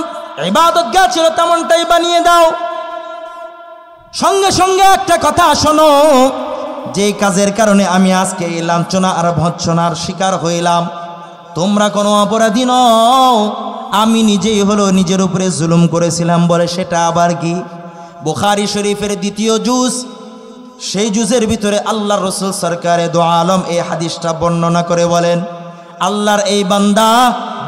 ইবাদতগাহ ছিল তেমনটাই বানিয়ে দাও। সঙ্গে সঙ্গে একটা কথা শোনো, যে কাজের কারণে আমি আজকে এই লাঞ্ছনা আর ভৎসনার শিকার হইলাম, তোমরা কোনো অপরাধী নও, আমি নিজেই হলো নিজের উপরে জুলুম করেছিলাম। বলে সেটা আবার কি? বুখারী শরীফের 2য় জুজ, সেই জুজের ভিতরে আল্লাহর রাসূল সরকারে দো আলম এই হাদিসটা বর্ণনা করে বলেন, আল্লাহর এই বান্দা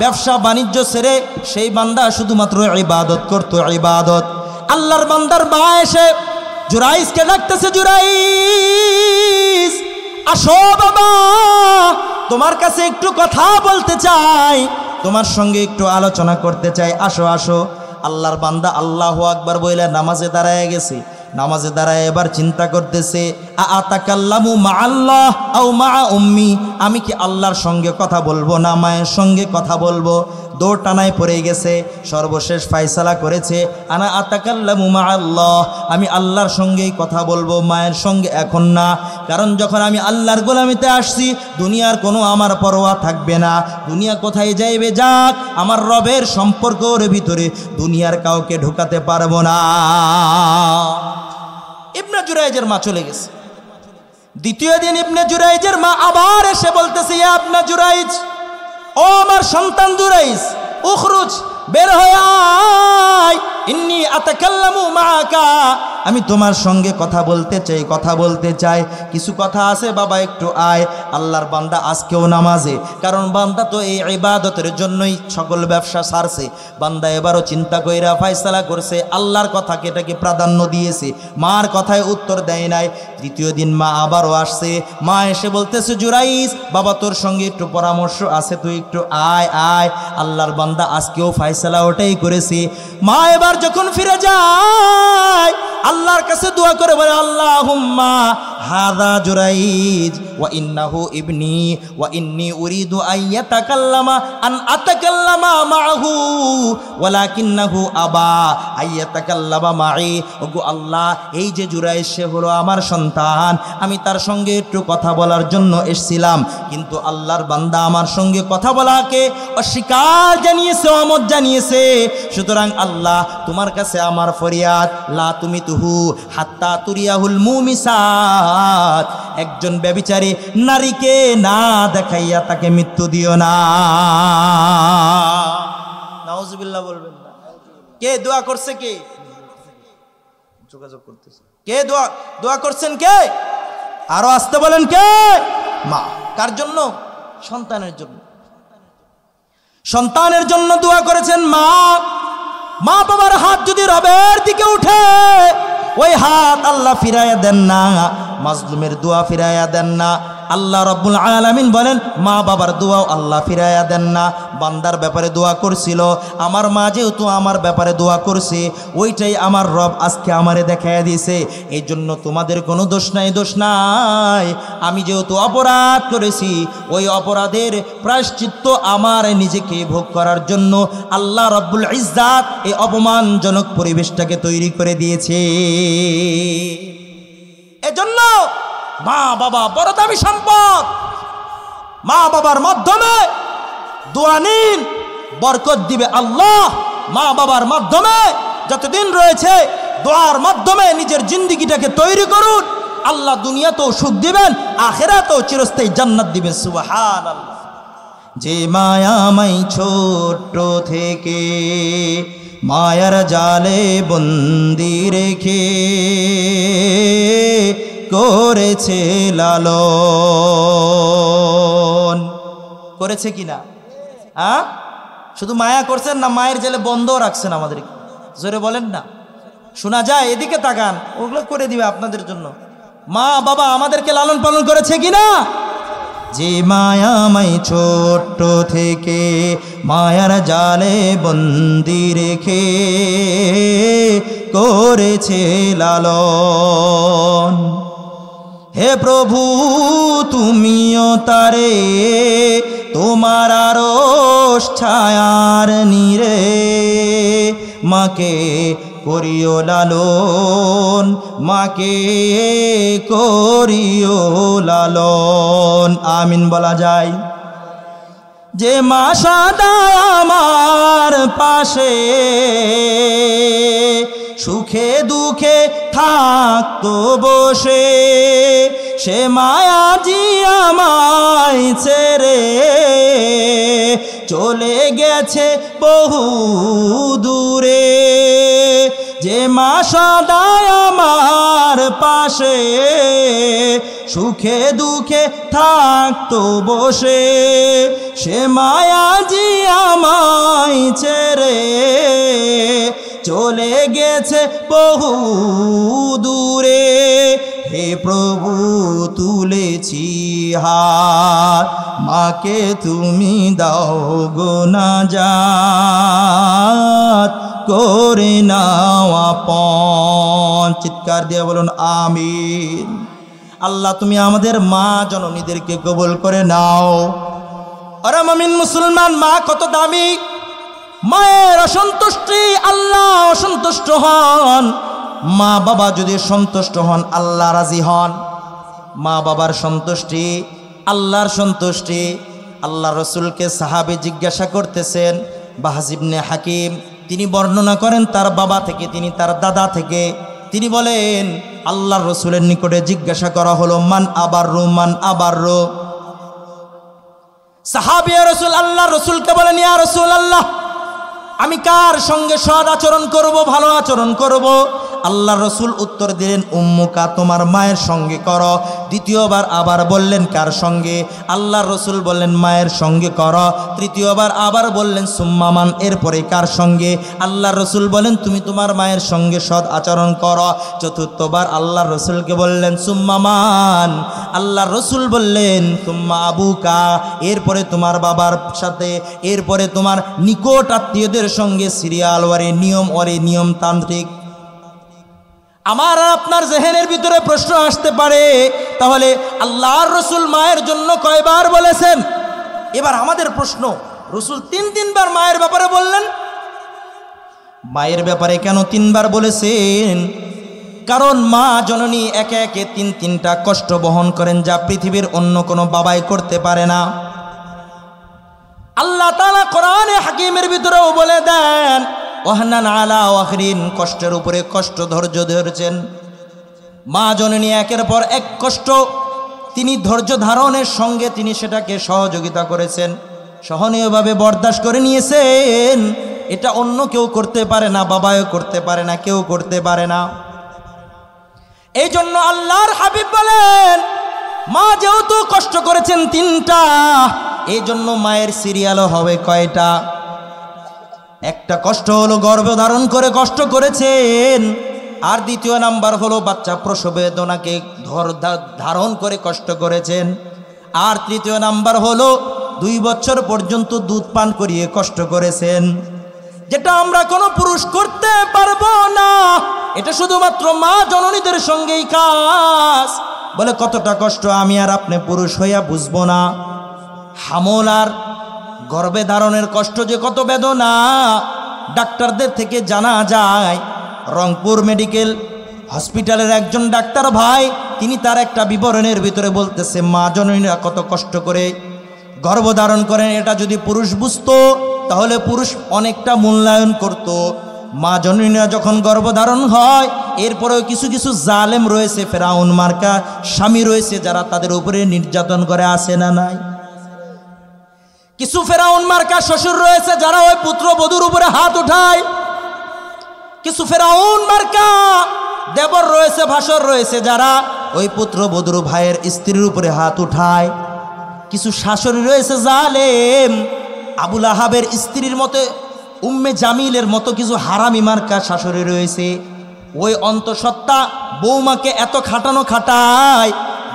ব্যবসা বাণিজ্য ছেড়ে সেই বান্দা শুধুমাত্র ইবাদত করত, ইবাদত। আল্লাহর বান্দার মা এসে জুরাইজকে ডাকতেছে, জুরাইজ আসো বাবা, তোমার কাছে একটু কথা বলতে চাই, তোমার সঙ্গে একটু আলোচনা করতে চাই, আসো আসো। আল্লাহর বান্দা আল্লাহু আকবার বলে নামাজে দাঁড়ায় গেছে। নামাজে দাঁড়ায় এবার চিন্তা করতেছে, আতাকাল্লামু মা আল্লাহ আও মা উম্মি, আমি কি আল্লাহর সঙ্গে কথা বলবো না মায়ের সঙ্গে কথা বলবো? দৌড় টানায় পড়ে গেছে, সর্বশেষ ফায়সালা করেছে আনা আতাকাল্লামু মা আল্লাহ, আমি আল্লাহর সঙ্গেই কথা বলবো, মায়ের সঙ্গে এখন না। কারণ যখন আমি আল্লাহর গোলামিতে আসছি দুনিয়ার কোনো আমার পরোয়া থাকবে না, দুনিয়া কোথায় যাইবে যাক, আমার রবের সম্পর্কের ভিতরে দুনিয়ার কাউকে ঢোকাতে পারবো না। ইবনে জুরাইজের মা চলে গেছে। দ্বিতীয় দিন ইবনে জুরাইজের মা আবার এসে বলতেছে, ইয়া ইবনে জুরাইজ, ও আমার সন্তান জুরাইজ, উখরুজ, বের হয়ে আয়, ইন্নী আতাকাল্লামু মাআকা, আমি তোমার সঙ্গে কথা বলতে চাই, কথা বলতে চাই, কিছু কথা আছে বাবা, একটু আয়। আল্লাহর বান্দা আজকেও নামাজে, কারণ বান্দা তো এই ইবাদতের জন্যই সকল ব্যবসা ছাড়ছে। বান্দা এবারও চিন্তা কইরা ফায়সালা করছে, আল্লাহর কথাকে এটাকে প্রাধান্য দিয়েছে, মার কথায় উত্তর দেয় নাই। তৃতীয় দিন মা আবারও আসছে, মা এসে বলতেছে, জুরাইজ বাবা তোর সঙ্গে একটু পরামর্শ আছে, তুই একটু আয় আয়। আল্লাহর বান্দা আজকেও ফায়সালা ওটাই করেছে। মা এবার যখন ফিরে যায় আল্লাহর কাছে দোয়া করে বলে, আল্লাহুম্মা হাযা জুরাইজ ওয়া ইন্নাহু ইবনি ওয়া ইন্নী উরিদু আইয়াতাকাল্লামা আন আতাকাল্লামা মাআহু ওয়ালাকিন্নাহু আবা আইয়াতাকাল্লামা মাই। ওগো আল্লাহ, এই যে জুরাইজ সে হলো আমার সন্তান, আমি তার সঙ্গে একটু কথা বলার জন্য এসেছিলাম, কিন্তু আল্লাহর বান্দা আমার সঙ্গে কথা বলাকে অস্বীকার জানিয়েছে, অমত জানিয়েছে। সুতরাং আল্লাহ তোমার কাছে আমার ফরিয়াদ, লা তুমি তুহু হাত্তা তুরিয়াহুল মুমিসাত, একজন ব্যভিচারী নারীকে না দেখাইয়া তাকে মৃত্যু দিও না। নাউজুবিল্লাহ বলবেন না। কে দোয়া করছে? কে যোগাযোগ করতেছে? কে দোয়া করছেন? কে? আরো আসতে বলেন, কে? মা। কার জন্য? সন্তানের জন্য। সন্তানের জন্য দোয়া করেছেন মা। মা বাবার হাত যদি রবের দিকে উঠে, ওই হাত আল্লাহ ফিরাইয়া দেন না, মাজলুমের দোয়া ফিরাইয়া দেন না। আল্লাহ রাব্বুল আলামিন বলেন, মা বাবার দোয়াও আল্লাহ ফিরাইয়া দেন না। বান্দার ব্যাপারে দোয়া করছিল, আমার মা যেহেতু আমার ব্যাপারে দোয়া করছে, ওইটাই আমার রব আজকে আমারে দেখাইয়া দিয়েছে। এই জন্য তোমাদের কোনো দোষ নাই, দোষ নাই। আমি যেহেতু অপরাধ করেছি, ওই অপরাধের প্রায়শ্চিত্ত আমার নিজেকে ভোগ করার জন্য আল্লাহ রাব্বুল ইজ্জাত এই অপমানজনক পরিবেশটাকে তৈরি করে দিয়েছে। এজন্য মা বাবা বড় দামি সম্পদ। মা বাবার মাধ্যমে দোয়া নিন, বরকত দিবে আল্লাহ। মা বাবার মাধ্যমে যতদিন রয়েছে দোয়ার মাধ্যমে নিজের জিন্দেগিটাকে তৈরি করুন, আল্লাহ দুনিয়াতেও সুখ দিবেন, আখিরাতেও চিরস্থায়ী জান্নাত দিবেন। সুবহানাল্লাহ। যে মায়াময় ছোট্ট থেকে মায়ার জালে বন্দি রেখে করেছে লালন, করেছে কিনা? শুধু মায়া করছেন না, মায়ের জেলে বন্ধ রাখছেন আমাদেরকে? জোরে বলেন না, শোনা যায়? এদিকে তাকান, ওগুলো করে দিবে আপনাদের জন্য। মা বাবা আমাদেরকে লালন পালন করেছে কিনা? যে মায়াময় ছোট্ট থেকে মায়ার জালে বন্দি রেখে করেছে লালন। হে প্রভু তুমিও তারে তোমার আরশ ছায়ার নীড়ে মাকে করিও লালন, মাকে করিও লালন। আমিন বলা যায়। যে মা সদা আমার পাশে সুখে দুঃখে থাকতো বসে, সে মায়াজি আমায় ছেড়ে চলে গেছে বহু দূরে। যে মা সদা আমার পাশে সুখে দুঃখে থাকতো বসে, সে মায়াজি আমায় ছেড়ে চলে গেছে বহু দূরে। হে প্রভু তুলেছি হাত, মাকে তুমি দাও গো নাজাত, করে নাও আপন। চিৎকার দিয়ে বলুন আমিন। আল্লাহ তুমি আমাদের মা জননীদেরকে কবুল করে নাও। আরে মুমিন মুসলমান, মা কত দামি। মায়ের অসন্তুষ্টি আল্লাহ অসন্তুষ্ট হন, মা বাবা যদি সন্তুষ্ট হন আল্লাহ রাজি হন। মা বাবার সন্তুষ্টি আল্লাহর সন্তুষ্টি। আল্লাহ রসুলকে সাহাবী জিজ্ঞাসা করতেছেন, বাহজ ইবনে হাকিম তিনি বর্ণনা করেন তার বাবা থেকে, তিনি তার দাদা থেকে। তিনি বলেন আল্লাহর রসুলের নিকটে জিজ্ঞাসা করা হলো, মান আবাররু মান আবাররু। সাহাবী রাসূল আল্লাহর রসুলকে বলেন, ইয়া রাসূলুল্লাহ, আমি কার সঙ্গে সৎ আচরণ করব, ভালো আচরণ করব? আল্লাহর রসুল উত্তর দিলেন, উম্মুকা, তোমার মায়ের সঙ্গে করো। দ্বিতীয়বার আবার বললেন, কার সঙ্গে? আল্লাহর রসুল বললেন, মায়ের সঙ্গে করো। তৃতীয়বার আবার বললেন, সুম্মামান, এরপরে কার সঙ্গে? আল্লাহর রসুল বলেন, তুমি তোমার মায়ের সঙ্গে সৎ আচরণ করো। চতুর্থবার আল্লাহর রসুলকে বললেন, সুম্মামান। আল্লাহর রসুল বললেন, সুম্মা আবুকা, এরপরে তোমার বাবার সাথে, এরপরে তোমার নিকট আত্মীয়দের সঙ্গে। সিরিয়াল ওয়ারে নিয়ম ওয়ারে নিয়মতান্ত্রিক। আমার আপনার জেহেনের ভিতরে প্রশ্ন আসতে পারে, তাহলে আল্লাহর রসুল মায়ের জন্য কয়বার বলেছেন? এবার আমাদের প্রশ্ন, রসুল তিনবার মায়ের ব্যাপারে বললেন, মায়ের ব্যাপারে কেন তিনবার বলেছেন? কারণ মা জননী একে একে তিনটা কষ্ট বহন করেন, যা পৃথিবীর অন্য কোনো বাবাই করতে পারে না। আল্লাহ তাআলা কোরআনে হাকিমের ভিতরেও বলে দেন, ওয়াহনান আলা ওয়াখরিন, কষ্টের উপরে কষ্ট ধৈর্য ধরেছেন। মা জননী একের পর এক কষ্ট তিনি ধৈর্য ধারণের সঙ্গে তিনি সেটাকে সহযোগিতা করেছেন, সহনীয়ভাবে বরদাস্ত করে নিয়েছেন। এটা অন্য কেউ করতে পারে না, বাবাও করতে পারে না, কেউ করতে পারে না। এই জন্য আল্লাহর হাবিব বলেন, মা যেহেতু কষ্ট করেছেন তিনটা, এই জন্য মায়ের সিরিয়ালও হবে কয়টা? একটা কষ্ট হলো গর্ভধারণ করে কষ্ট করেছেন, আর দ্বিতীয় নাম্বার হলো বাচ্চা প্রসব বেদনাকে ধারণ করে কষ্ট করেছেন, আর তৃতীয় নাম্বার হলো 2 বছর পর্যন্ত দুধ পান করিয়ে কষ্ট করেছেন, যেটা আমরা কোনো পুরুষ করতে পারবো না। এটা শুধুমাত্র মা জননীদের সঙ্গেই কাজ। বলে কতটা কষ্ট আমি আর আপনি পুরুষ হইয়া বুঝবো না। হামল আর গর্ভে ধারণের কষ্ট যে কত বেদনা, ডাক্তারদের থেকে জানা যায়। রংপুর মেডিকেল হসপিটালের একজন ডাক্তার ভাই, তিনি তার একটা বিবরণের ভিতরে বলতেছে, মা জননীরা কত কষ্ট করে গর্ভধারণ করেন। এটা যদি পুরুষ বুঝতো তাহলে পুরুষ অনেকটা মূল্যায়ন করত। মা জননীরা যখন গর্ভধারণ হয়, এরপরেও কিছু কিছু জালেম রয়েছে, ফেরাউন মার্কা স্বামী রয়েছে, যারা তাদের উপরে নির্যাতন করে, আসে না নাই? কিছু ফেরাউন মার্কা শ্বশুর রয়েছে, যারা ওই পুত্র বধূর উপরে হাত উঠায়। কিছু ফেরাউন মার্কা দেবর রয়েছে, ভাসর রয়েছে, যারা ওই পুত্র বধূর ভাইয়ের স্ত্রীর উপরে হাত উঠায়। কিছু শাশুড়ি রয়েছে জালেম, আবুল আহাবের স্ত্রীর মতো, উম্মে জামিলের মতো কিছু হারামি মার্কা শাশুড়ি রয়েছে। ওই অন্তঃসত্ত্বা বৌমাকে এত খাটানো খাটায়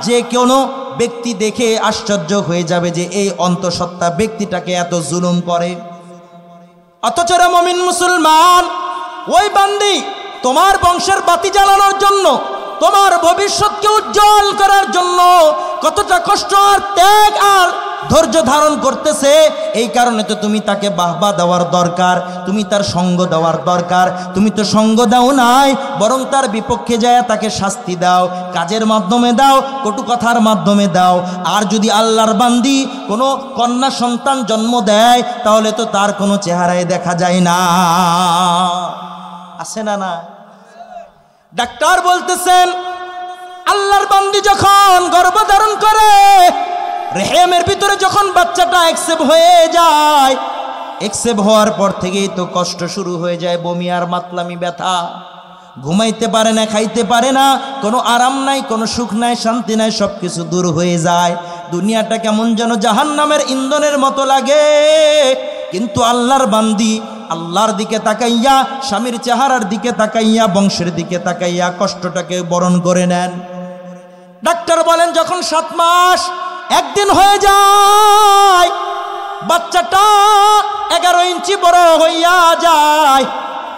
যে কোনো ব্যক্তি দেখে আশ্চর্য হয়ে যাবে যে এই অন্তঃসত্ত্বা ব্যক্তিটাকে এত জুলুম করে। অথচ রে মুমিন মুসলমান, ওই বান্দি তোমার বংশের বাতি জ্বালানোর জন্য, তোমার ভবিষ্যৎকে উজ্জ্বল করার জন্য কতটা কষ্ট আর ত্যাগ আর ধৈর্য ধারণ করতেছে। এই কারণে তো তুমি তাকে বাহবা দেওয়ার দরকার, তুমি তার সঙ্গ দেওয়ার দরকার। তুমি তো সঙ্গ দাও নাই, বরং তার বিপক্ষে যায় তাকে শাস্তি দাও, কাজের মাধ্যমে দাও, কটু কথার মাধ্যমে দাও। আর যদি আল্লাহর বান্দি কোনো কন্যা সন্তান জন্ম দেয়, তাহলে তো তার কোনো চেহারায় দেখা যায় না, আছে না? না, ডাক্তার বলতেছেন, আল্লাহর বান্দি যখন গর্ভধারণ করে, রেহেমের ভিতরে যখন বাচ্চাটা অ্যাকসেপ্ট হয়ে যায়, অ্যাকসেপ্ট হওয়ার পর থেকেই তো কষ্ট শুরু হয়ে যায়, বমি আর মাতলামি, ব্যথা, ঘুমাইতে পারে না, খাইতে পারে না, কোনো আরাম নাই, কোনো সুখ নাই, শান্তি নাই, সব কিছু দূর হয়ে যায়। দুনিয়াটা কেমন যেন জাহান্নামের ইন্ধনের মতো লাগে। কিন্তু আল্লাহর বান্দি আল্লাহর দিকে তাকাইয়া, স্বামীর চেহারার দিকে তাকাইয়া, বংশের দিকে তাকাইয়া কষ্টটাকে বরণ করে নেন। ডাক্তার বলেন, যখন 7 মাস 1 দিন হয়ে যায়, বাচ্চাটা 11 ইঞ্চি বড় হইয়া যায়,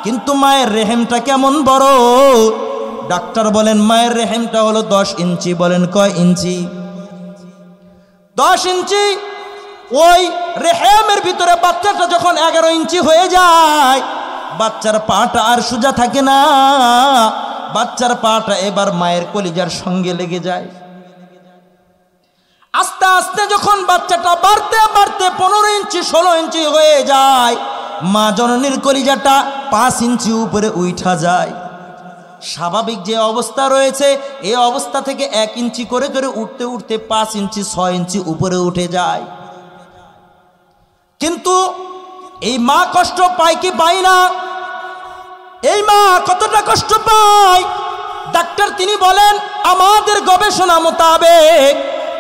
কিন্তু মায়ের রেহেমটা কেমন বড়? ডাক্তার বলেন, মায়ের রেহেমটা হলো 10 ইঞ্চি। বলেন কয় ইঞ্চি? 10 ইঞ্চি। ওই রেহেমের ভিতরে বাচ্চাটা যখন 11 ইঞ্চি হয়ে যায়, বাচ্চার পাটা আর সোজা থাকে না, বাচ্চার পাটা এবার মায়ের কলিজার সঙ্গে লেগে যায়। আস্তে আস্তে যখন বাচ্চাটা বাড়তে বাড়তে 15 ইঞ্চি 16 ইঞ্চি হয়ে যায়, মা জননীর কলিজাটা 5 ইঞ্চি উপরে উঠা যায়। স্বাভাবিক যে অবস্থা রয়েছে এই অবস্থা থেকে 1 ইঞ্চি করে করে উঠতে উঠতে 5 ইঞ্চি 6 ইঞ্চি উপরে উঠে যায়। কিন্তু এই মা কষ্ট পায় কি পায় না? এই মা কতটা কষ্ট পায় ডাক্তার তিনি বলেন, আমাদের গবেষণা মোতাবেক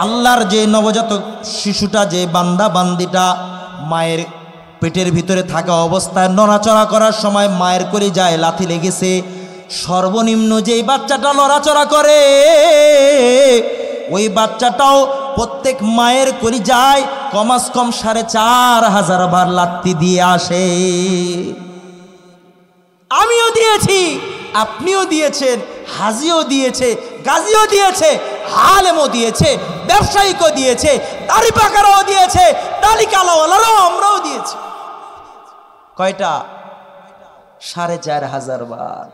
আল্লাহর যে নবজাতক শিশুটা, যে বান্দা বান্দিটা মায়ের পেটের ভিতরে থাকা অবস্থায় নড়াচড়া করার সময় মায়ের কলিজায় লাথি লেগেছে, সর্বনিম্ন যেই বাচ্চাটা নড়াচড়া করে ওই বাচ্চাটাও প্রত্যেক মায়ের কলিজায় কমাস কম 4500 বার লাথি দিয়ে আসে। আমিও দিয়েছি, আপনিও দিয়েছেন, হাজিও দিয়েছে, গাজীও দিয়েছে, আলেমও দিয়েছে, ব্যবসায়িকও দিয়েছে, দাড়ি পাকারাও দিয়েছে, দাড়ি কালাওয়ালারাও আমরাও দিয়েছি। কয়টা? 4500 বার।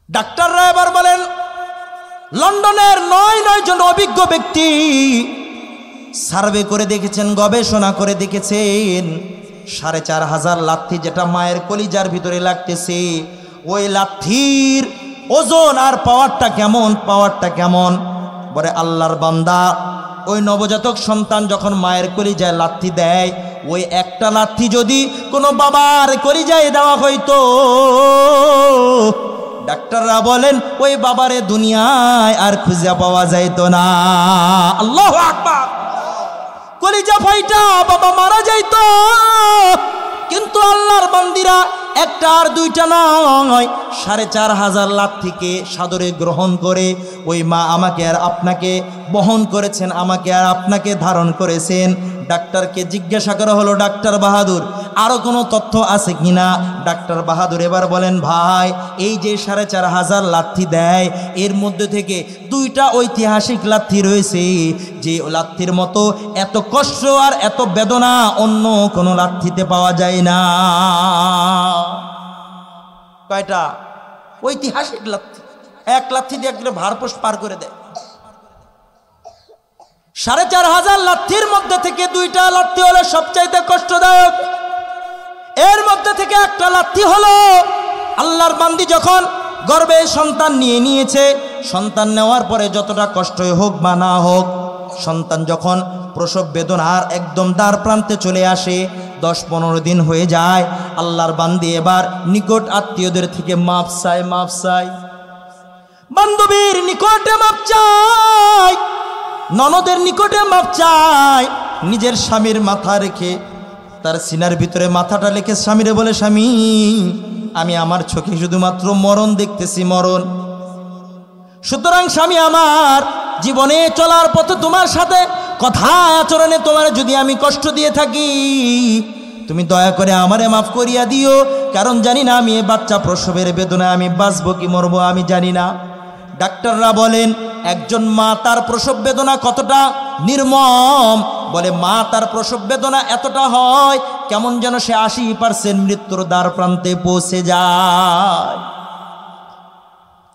ডাক্তাররা এবার বলেন, লন্ডনের 9 জন অভিজ্ঞ ব্যক্তি সার্ভে করে দেখেছেন, গবেষণা করে দেখেছেন 4500 লাথি যেটা মায়ের কলিজার ভিতরে লাগতেছে, ওই লাথির ওজন আর পাওয়ারটা কেমন, পাওয়ারটা কেমন। বলে আল্লাহর বান্দা, ওই নবজাতক সন্তান যখন মায়ের কলিজায় লাথি দেয়, ওই একটা লাথি যদি কোনো বাবার কলিজায় দেওয়া হইতো, ডাক্তাররা বলেন ওই বাবারে দুনিয়ায় আর খুঁজে পাওয়া যাইতো না। আল্লাহু আকবার। কলিজা ফাইটা বাবা মারা যাইতো, কিন্তু আল্লাহর বান্দিরা একটা আর দুইটা নয়, 4500 লাথিকে সাদরে গ্রহণ করে ওই মা আমাকে আর আপনাকে বহন করেছেন, আমাকে আর আপনাকে ধারণ করেছেন। ডাক্তারকে জিজ্ঞাসা করা হলো, ডাক্তার বাহাদুর আরো কোনো তথ্য আছে কিনা? ডাক্তার বাহাদুর এবার বলেন, ভাই এই যে 4500 লাথি দেয় এর মধ্যে থেকে 2টা ঐতিহাসিক লাথি রয়েছে, যে লাথির মতো এত কষ্ট আর এত বেদনা অন্য কোনো লাথিতে পাওয়া যায় না। কয়টা? ঐতিহাসিক লাথি। এক লাথি দিয়ে একদম ভারপোষ পার করে দেয়। 4500 লাথির মধ্যে থেকে 2টা লাথি হলো সবচাইতে কষ্টদায়ক। এর মধ্যে থেকে একটা লাথি হলো আল্লাহর বান্দি যখন গর্ভে সন্তান নিয়েছে, সন্তান নেওয়ার পরে যতটা কষ্টই হোক বা না হোক, সন্তান যখন প্রসব বেদনার একদম দ্বার প্রান্তে চলে আসে, 10-15 দিন হয়ে যায়, আল্লাহর বান্দি এবার নিকট আত্মীয়দের থেকে মাপ চায়, মাপ চায়, বান্ধবীর নিকটে মাপ চায়, ননদের নিকটে মাপ চায়, নিজের স্বামীর মাথা রেখে তার সিনার ভিতরে মাথাটা রেখে স্বামীরে বলে, স্বামী আমি আমার চোখে শুধুমাত্র মরণ দেখতেছি, মরণ। সুতরাং স্বামী আমার, জীবনে চলার পথে তোমার সাথে কথা আচরণে তোমার যদি আমি কষ্ট দিয়ে থাকি, তুমি দয়া করে আমারে মাফ করিয়া দিও, কারণ জানি না আমি এই বাচ্চা প্রসবের বেদনায় আমি বাঁচবো কি মরবো আমি জানি না। ডাক্তাররা বলেন একজন মা তার প্রসব বেদনা কতটা নির্মম, বলে মা তার প্রসব বেদনা এতটা হয় কেমন যেন সে 80% মৃত্যুর দ্বার প্রান্তে পৌঁছে যায়।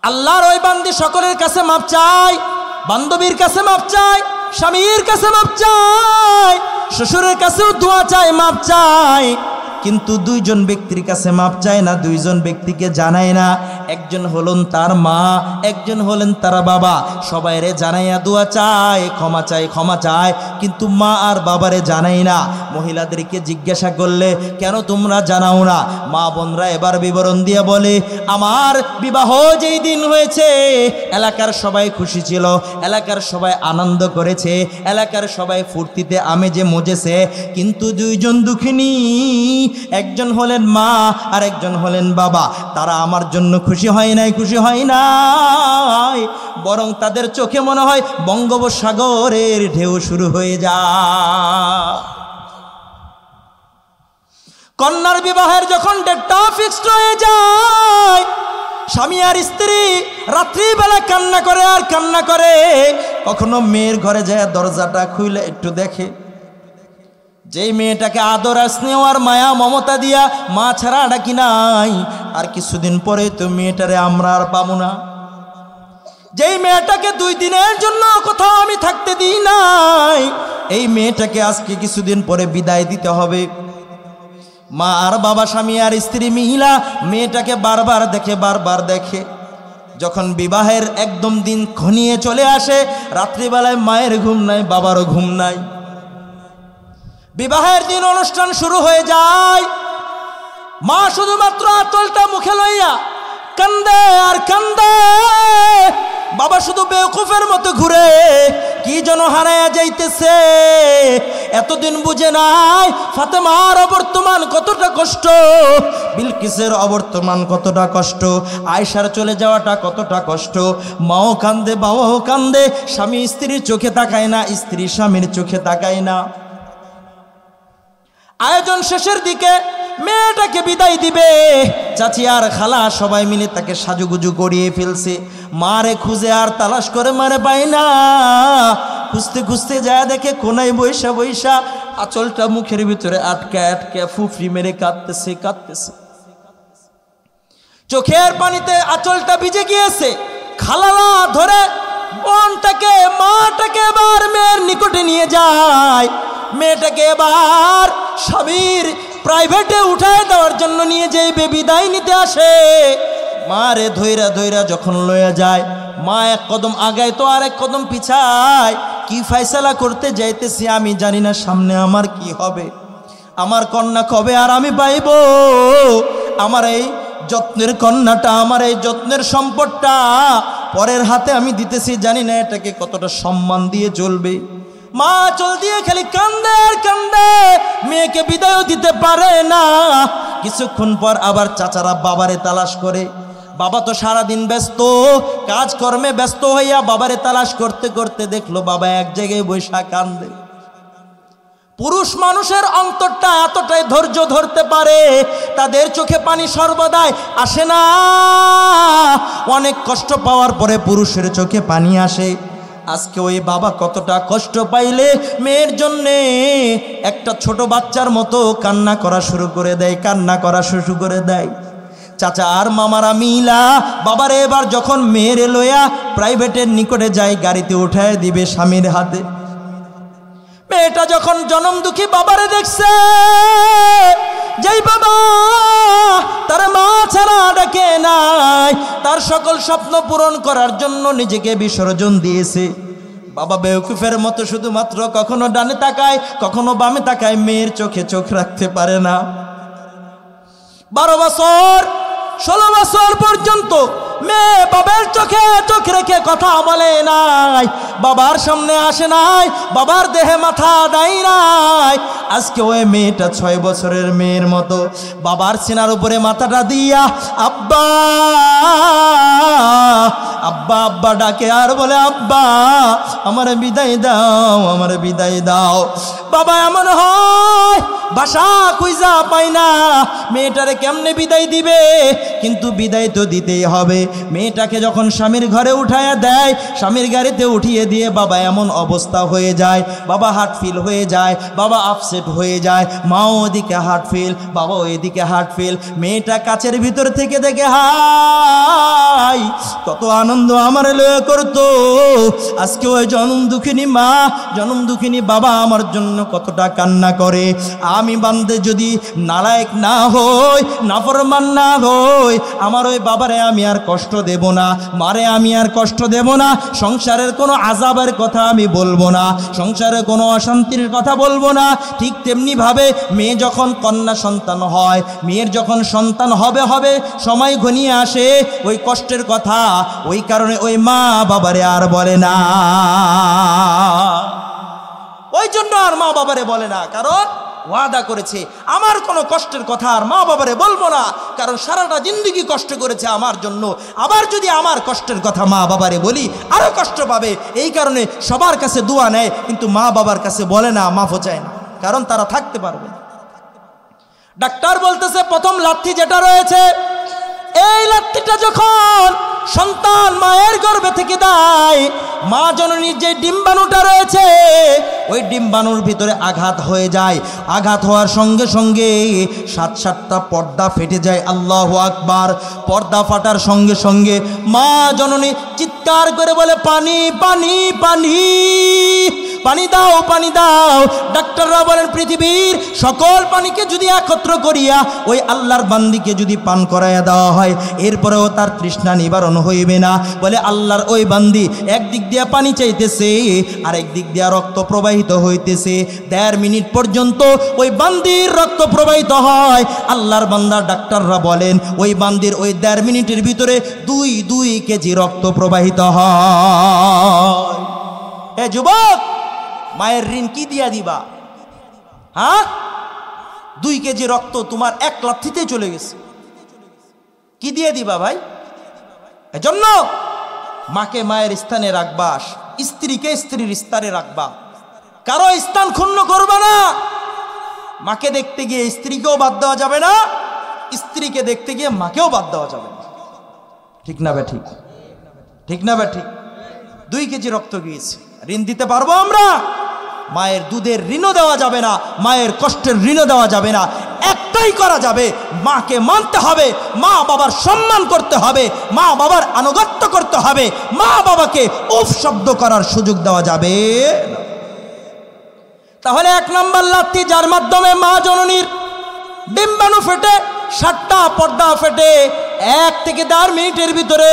আল্লাহর ওই বান্দি সকলের কাছে মাপ চায়, বান্ধবীর কাছে মাপ চায়, স্বামীর কাছে মাপ চায়, শ্বশুরের কাছেও দোয়া চায়, মাপ চায়, কিন্তু 2 জন ব্যক্তির কাছে মাপ চায় না, 2 জন ব্যক্তিকে জানায় না। একজন হলেন তার মা, একজন হলেন তার বাবা। সবাইরে জানাইয়া দোয়া চায়, ক্ষমা চায়, ক্ষমা চায়, কিন্তু মা আর বাবারে জানাই না। মহিলাদেরকে জিজ্ঞাসা করলে কেন তোমরা জানাও না? মা বোনরা এবার বিবরণ দিয়ে বলে, আমার বিবাহ যেই দিন হয়েছে এলাকার সবাই খুশি ছিল, এলাকার সবাই আনন্দ করেছে, এলাকার সবাই ফুর্তিতে আমেজে মজেছে, কিন্তু 2 জন দুঃখিনী, একজন হলেন মা আর একজন হলেন বাবা, তারা আমার জন্য খুশি হয় নাই, খুশি হয় নাই, বরং তাদের চোখে মনে হয় বঙ্গোপসাগরের ঢেউ শুরু হয়ে যায়। কন্যার বিবাহের যখন ডেটটা ফিক্সড হয়ে যায়, স্বামী আর স্ত্রী রাত্রিবেলা কান্না করে আর কান্না করে। কখনো মেয়ের ঘরে যায় দরজাটা খুলে একটু দেখে, যেই মেয়েটাকে আদর আর স্নেহ আর মায়া মমতা দিয়া মা ছাড়া ডাকি নাই, আর কিছুদিন পরে তো মেয়েটারে আমরা আর পাবো না। যেই মেয়েটাকে 2 দিনের জন্য কোথাও আমি থাকতে দিই নাই, এই মেয়েটাকে আজকে কিছুদিন পরে বিদায় দিতে হবে। মা আর বাবা, স্বামী আর স্ত্রী মিলা মেয়েটাকে বারবার দেখে, বারবার দেখে। যখন বিবাহের একদম দিন ঘনিয়ে চলে আসে, রাত্রিবেলায় মায়ের ঘুম নাই, বাবারও ঘুম নাই। বিবাহের দিন অনুষ্ঠান শুরু হয়ে যায়। মা শুধুমাত্র আঁচলটা মুখে লইয়া কান্দে আর কান্দে, বাবা শুধু বেওকুফের মতো ঘুরে, কি যেন হারায়া যাইতেছে। এতদিন বুঝে নাই ফাতেমার অবর্তমান কতটা কষ্ট, বিলকিসের অবর্তমান কতটা কষ্ট, আয়েশার চলে যাওয়াটা কতটা কষ্ট। মাও কান্দে, বাবাও কান্দে, স্বামী স্ত্রীর চোখে তাকায় না, স্ত্রী স্বামীর চোখে তাকায় না। আয়োজন শেষের দিকে মেয়েটাকে বিদায় দিবে, চাচি আর খালা সবাই মিলে তাকে সাজুগুজু করিয়ে ফেলছে। মারে খুঁজে আর তালাশ করে মারে পায় না, খুঁজতে খুঁজতে যায় দেখে কোনায় বৈশা বৈশা আঁচলটা মুখের ভিতরে আটকে আটকে ফুফরি মেরে কাঁদতেছে কাঁদতেছে। চোখের পানিতে আঁচলটা ভিজে গিয়েছে। খালারা ধরে বোনটাকে মাটাকে এবার মেয়ের নিকটে নিয়ে যায়। মেয়েটাকে এবার স্বামীর প্রাইভেটে উঠায় দেওয়ার জন্য নিয়ে যেয়ে বিদায় নিতে আসে। মারে ধৈরা ধৈরা যখন লয়ে যায়, মা এক কদম আগায় তো আর এক কদম পিছায়। কি ফয়সালা করতে যাইতেছি আমি জানি না, সামনে আমার কি হবে, আমার কন্যা কবে আর আমি পাইব, আমার এই যত্নের কন্যাটা, আমার এই যত্নের সম্পদটা পরের হাতে আমি দিতেছি, জানি না এটাকে কতটা সম্মান দিয়ে চলবে। মা চল দিয়ে খালি কান্দে আর কান্দে, মেয়েকে বিদায়ও দিতে পারে না। কিছুক্ষণ পর আবার চাচারা বাবারে তালাশ করে। বাবা তো সারাদিন ব্যস্ত, কাজকর্মে ব্যস্ত হইয়া বাবারে তালাশ করতে করতে দেখলো বাবা এক জায়গায় বৈশা কান্দে। পুরুষ মানুষের অন্তরটা এতটাই ধৈর্য ধরতে পারে, তাদের চোখে পানি সর্বদাই আসে না। অনেক কষ্ট পাওয়ার পরে পুরুষের চোখে পানি আসে। আজকে ওই বাবা কতটা কষ্ট পাইলে মেয়ের জন্যে একটা ছোট বাচ্চার মতো কান্না করা শুরু করে দেয়, কান্না করা শুরু করে দেয়। চাচা আর মামারা মিলা বাবারে এবার যখন মেয়েরে লইয়া প্রাইভেটের নিকটে যায়, গাড়িতে উঠায় দিবে স্বামীর হাতে। মেয়েটা যখন জনম দুঃখী বাবারে দেখছে, যেই বাবা তার মা ছাড়া ডাকে নাই, তার সকল স্বপ্ন পূরণ করার জন্য নিজেকে বিসর্জন দিয়েছে। বাবা বেওকুফের মতো শুধুমাত্র কখনো ডানে তাকায়, কখনো বামে তাকায়, মেয়ের চোখে চোখ রাখতে পারে না। 12 বছর 16 বছর পর্যন্ত মেয়ে বাবার চোখে চোখ রেখে কথা বলে নাই, বাবার সামনে আসে নাই, বাবার দেহে মাথা দেয় নাই। আজকে ওই মেয়েটা 6 বছরের মেয়ের মতো বাবার সিনার উপরে মাথাটা দিয়া আব্বা আব্বা আব্বা ডাকে আর বলে, আব্বা আমার বিদায় দাও, আমার বিদায় দাও। বাবা এমন হয় বাসা খুঁজা পায় না, মেয়েটারে কেমনে বিদায় দিবে, কিন্তু বিদায় তো দিতেই হবে। মেয়েটাকে যখন স্বামীর ঘরে উঠায়া দেয়, স্বামীর গাড়িতে উঠিয়ে দিয়ে বাবা এমন অবস্থা হয়ে যায়, বাবা হার্ট ফিল হয়ে যায়, বাবা আপসেট হয়ে যায়। মাও ওদিকে হার্ট ফিল, বাবা ওইদিকে হার্ট ফিল। মেয়েটা কাছের ভিতর থেকে দেখে হাই কত আনন্দ আমার লয়ে করতো। আজকে ওই জনম দুঃখিনী মা, জনম দুঃখিনী বাবা আমার জন্য কতটা কান্না করে। আমি বান্দে যদি নালায়েক না হই, নাফরমান না হই, আমার ওই বাবারে আমি আর কষ্ট দেব না, মারে আমি আর কষ্ট দেব না। সংসারের কোনো আযাবের কথা আমি বলবো না, সংসারে কোনো অশান্তির কথা বলবো না। ঠিক তেমনি ভাবে মেয়ে যখন কন্যা সন্তান হয়, মেয়ের যখন সন্তান হবে হবে সময় ঘনিয়ে আসে, ওই কষ্টের কথা ওই কারণে ওই মা বাবারে আর বলে না। ওই জন্য আর মা বাবারে বলে না, কারণ ওয়াদা করেছে আমার কোনো কষ্টের কথা আর মা বাবারে বলবো না, কারণ সারাটা জিন্দগি কষ্ট করেছে আমার জন্য। আবার যদি আমার কষ্টের কথা মা বাবারে বলি আরো কষ্ট পাবে, এই কারণে সবার কাছে দোয়া নেয় কিন্তু মা বাবার কাছে বলে না, মাফও চায় না, কারণ তারা থাকতে পারবে না। ডাক্তার বলতেছে প্রথম লাথি যেটা রয়েছে এই লাত্তিটা যখন সন্তান মায়ের গর্ভে থেকে দেয়, মা জননীর যে ডিম্বাণুটা রয়েছে ওই ডিম্বাণুর ভিতরে আঘাত হয়ে যায়। আঘাত হওয়ার সঙ্গে সঙ্গে 7-7টা পর্দা ফেটে যায়। আল্লাহু আকবার। পর্দা ফাটার সঙ্গে সঙ্গে মা জননী চিৎকার করে বলে, পানি পানি পানি, পানি দাও পানি দাও। ডাক্তাররা বলেন পৃথিবীর সকল পানিকে যদি একত্র করিয়া ওই আল্লাহর বান্দিকে যদি পান করাইয়া দেওয়া হয়, এরপরেও তার তৃষ্ণা নিবারণ হইবে না। বলে আল্লাহর ওই বান্দি একদিক দিয়া পানি চাইতেছে, আর একদিক দিয়া রক্ত প্রবাহিত হইতেছে। 1.5 মিনিট পর্যন্ত ওই বান্দির রক্ত প্রবাহিত হয়। আল্লাহর বান্দা ডাক্তাররা বলেন ওই বান্দির ওই 1.5 মিনিটের ভিতরে 2 কেজি রক্ত প্রবাহিত হয়। এ যুবক, মায়ের ঋণ কি দিয়া দিবা? হ্যাঁ, 2 কেজি রক্ত তোমার 1 লাথিতে চলে গেছে, কি দিয়ে দিবা ভাই? এজন্য মাকে মায়ের স্থানে রাখবা, স্ত্রীকে স্ত্রীর স্থানে রাখবা, কারো স্থান ক্ষুণ্ণ করবা না। মাকে দেখতে গিয়ে স্ত্রীকেও বাদ দেওয়া যাবে না, স্ত্রীকে দেখতে গিয়ে মাকেও বাদ দেওয়া যাবে না। ঠিক না বে ঠিক? ঠিক না বে ঠিক? 2 কেজি রক্ত গিয়েছে, ঋণ দিতে পারবো আমরা? মায়ের দুধের ঋণও দেওয়া যাবে না, মায়ের কষ্টের ঋণও দেওয়া যাবে না। একটাই করা যাবে, মাকে মানতে হবে, মা বাবার সম্মান করতে হবে, মা বাবার আনুগত্য করতে হবে, মা বাবাকে উফ শব্দ করার সুযোগ দেওয়া যাবে না। তাহলে 1 নম্বর লাথি, যার মাধ্যমে মা জননীর ডিম্বাণু ফেটে 7টা পর্দা ফেটে 1 থেকে 1.5 মিনিটের ভিতরে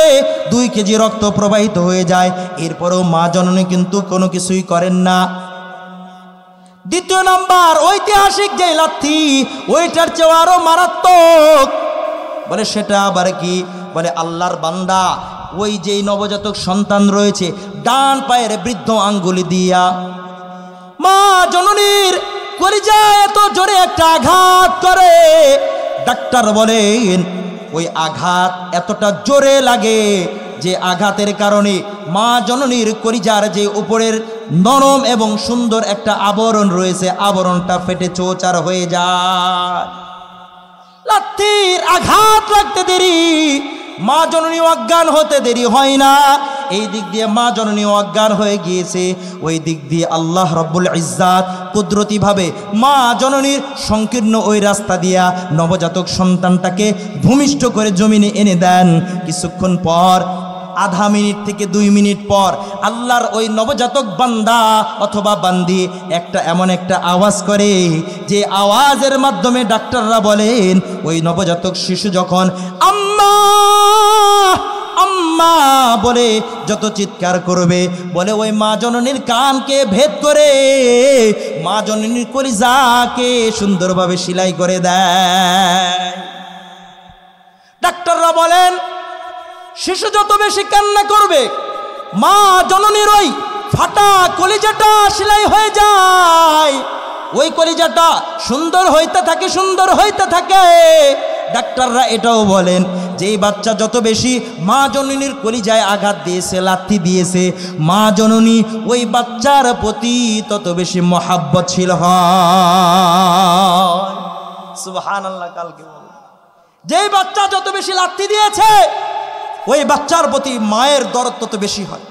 2 কেজি রক্ত প্রবাহিত হয়ে যায়। এরপরেও মা জননী কিন্তু কোনো কিছুই করেন না। 2 নম্বর ঐতিহাসিক যে লাথি, ওইটার চেয়ে আরো মারাত্মক। বলে সেটা আবার কি? বলে আল্লাহর বান্দা ওই যেই নবজাতক সন্তান রয়েছে, ডান পায়ের বৃদ্ধ আঙ্গুলি দিয়া মা জননীর কলিজায় এত জোরে একটা আঘাত করে। ডাক্তার বলেন ওই আঘাত এতটা জোরে লাগে যে আঘাতের কারণে মা জননীর কলিজার যে উপরের নরম এবং সুন্দর একটা আবরণ রয়েছে, আবরণটা ফেটে চৌচার হয়ে যায়। লাথির আঘাত লাগতে দেরি, মা জননী অজ্ঞান হতে দেরি হয় না। এই দিক দিয়ে মা জননী অজ্ঞান হয়ে গিয়েছে, ওই দিক দিয়ে আল্লাহ রব্বুল ইজ্জাত কুদরতিভাবে মা জননীর সংকীর্ণ ওই রাস্তা দিয়া নবজাতক সন্তানটাকে ভূমিষ্ঠ করে জমিনে এনে দেন। কিছুক্ষণ পর, আধা মিনিট থেকে 2 মিনিট পর, আল্লাহর ওই নবজাতক বান্দা অথবা বান্দি এমন একটা আওয়াজ করে, যে আওয়াজের মাধ্যমে ডাক্তাররা বলেন ওই নবজাতক শিশু যখন আম্মা আম্মা বলে যত চিৎকার করবে, বলে ওই মা জননীর কানকে ভেদ করে মা জননীর কলিজাকে সুন্দরভাবে সেলাই করে দেয়। ডাক্তাররা বলেন শিশু যত বেশি কান্না করবে, মা জননীর ওই ফাটা কলিজাটা সেলাই হয়ে যায়, ওই কলিজাটা সুন্দর হইতে থাকে, সুন্দর হইতে থাকে। ডাক্তাররা এটাও বলেন যে এই বাচ্চা যত বেশি মা জননীর কলিজায় আঘাত দিয়েছে, লাথি দিয়েছে, মা জননী ওই বাচ্চার প্রতি তত বেশি মহাব্বতশীল হয়। সুবহানাল্লাহ। কালকে বলে যেই বাচ্চা যত বেশি লাথি দিয়েছে, ওই বাচ্চার প্রতি মায়ের দরদ তত বেশি হয়।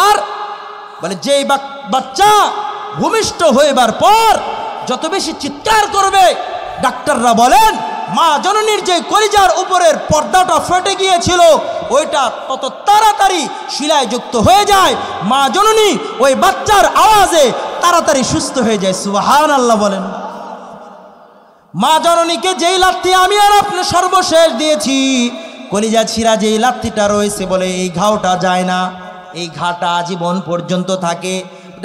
আর বলে যেই বাচ্চা ভূমিষ্ঠ হইবার পর যত বেশি চিৎকার করবে, ডাক্তাররা বলেন মা জননীর যে কলিজার উপরের পর্দাটা ফেটে গিয়েছিল ওইটা তত তাড়াতাড়ি শিলায় যুক্ত হয়ে যায়। মা জননী ওই বাচ্চার আওয়াজে তাড়াতাড়ি সুস্থ হয়ে যায়। সুবহানাল্লাহ বলেন। মা জননীকে যেই লাথি আমি আর আপনি সর্বশেষ দিয়েছি, কলিজা ছিঁড়া যেই লাথিটা রয়েছে, বলে এই ঘাওটা যায় না, এই ঘাটা জীবন পর্যন্ত থাকে।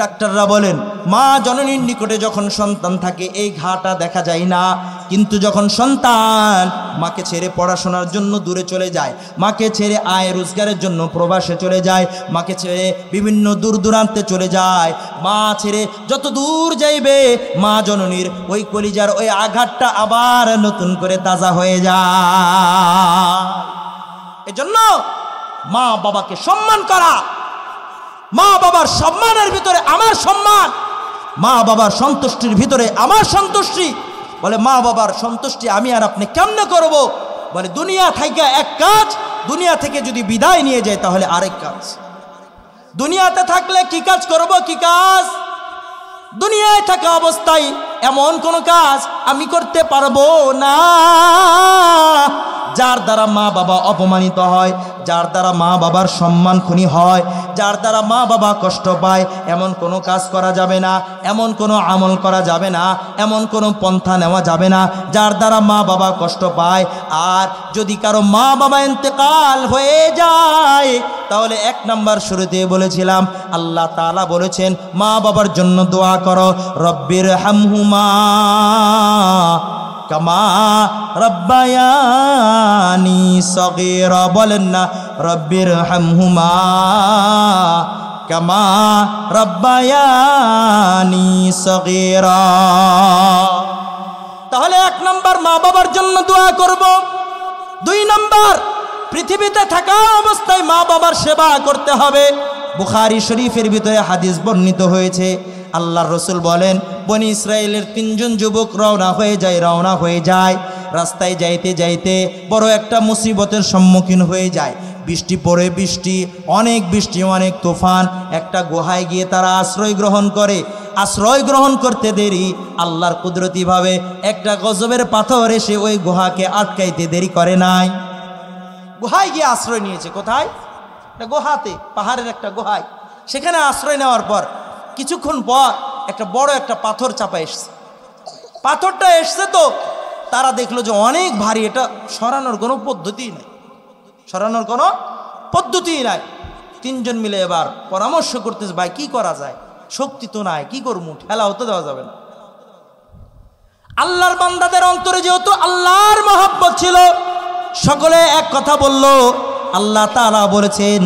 ডাক্তাররা বলেন মা জননীর নিকটে যখন সন্তান থাকে এই ঘাটা দেখা যায় না, কিন্তু যখন সন্তান মাকে ছেড়ে পড়াশোনার জন্য দূরে চলে যায়, মাকে ছেড়ে আয় রোজগারের জন্য প্রবাসে চলে যায়, মাকে ছেড়ে বিভিন্ন দূর দূরান্তে চলে যায়, মা ছেড়ে যত দূর যাইবে মা জননীর ওই কলিজার ওই আঘাতটা আবার নতুন করে তাজা হয়ে যায়। এজন্য মা বাবাকে সম্মান করা, মা বাবার সম্মানের ভিতরে আমার সম্মান, মা বাবার সন্তুষ্টির ভিতরে আমার সন্তুষ্টি। বলে মা বাবার সন্তুষ্টি আমি আর আপনি কেমনে করব? বলে দুনিয়া থেকে এক কাজ, দুনিয়া থেকে যদি বিদায় নিয়ে যায় তাহলে আরেক কাজ। দুনিয়াতে থাকলে কি কাজ করব, কি কাজ? দুনিয়ায় থাকা অবস্থায় এমন কোনো কাজ আমি করতে পারবো না যার দ্বারা মা বাবা অপমানিত হয়, যার দ্বারা মা বাবার সম্মানহানি হয়, যার দ্বারা মা বাবা কষ্ট পায়। এমন কোনো কাজ করা যাবে না, এমন কোনো আমল করা যাবে না, এমন কোনো পন্থা নেওয়া যাবে না যার দ্বারা মা বাবা কষ্ট পায়। আর যদি কারো মা বাবা ইন্তেকাল হয়ে যায় তাহলে 1 নাম্বার শুরুতে বলেছিলাম আল্লাহ তাআলা বলেছেন মা বাবার জন্য দোয়া করো, রব্বির হামহুমা কামা রব্বায়ানি সগীরা। বলেন না রব্বির হামহুমা কামা রব্বায়ানি সগীরা। তাহলে 1 নাম্বার মা বাবার জন্য দোয়া করব। 2 নাম্বার পৃথিবীতে থাকা অবস্থায় মা বাবার সেবা করতে হবে। বুখারী শরীফের ভিতরে হাদিস বর্ণিত হয়েছে, আল্লাহর রাসূল বলেন বনি ইসরায়েলের 3 জন যুবক রওনা হয়ে যায়। রাস্তায় যাইতে যাইতে বড় একটা মুসিবতের সম্মুখীন হয়ে যায়। বৃষ্টি পড়ে, অনেক বৃষ্টি, অনেক তুফান। একটা গুহায় গিয়ে তারা আশ্রয় গ্রহণ করে। আশ্রয় গ্রহণ করতে দেরি আল্লাহর কুদরতিভাবে একটা গজবের পাথর এসে ওই গুহাকে আটকাইতে দেরি করে নাই। গুহায় গিয়ে আশ্রয় নিয়েছে। কোথায়? একটা গুহাতে, পাহাড়ের একটা গুহায়। সেখানে আশ্রয় নেওয়ার পর কিছুক্ষণ পর একটা বড় একটা পাথর চাপা এসছে। পাথরটা এসছে তো তারা দেখলো যে অনেক ভারী, এটা সরানোর কোনো পদ্ধতি নাই। 3 জন মিলে এবার পরামর্শ করতেছে, ভাই কি করা যায়, শক্তি তো নাই, কি করবো, ঠেলা হতে দেওয়া যাবে না। আল্লাহর বান্দাদের অন্তরে যেহেতু আল্লাহর মহব্বত ছিল, সকলে এক কথা বলল। আল্লাহ তাআলা বলেছেন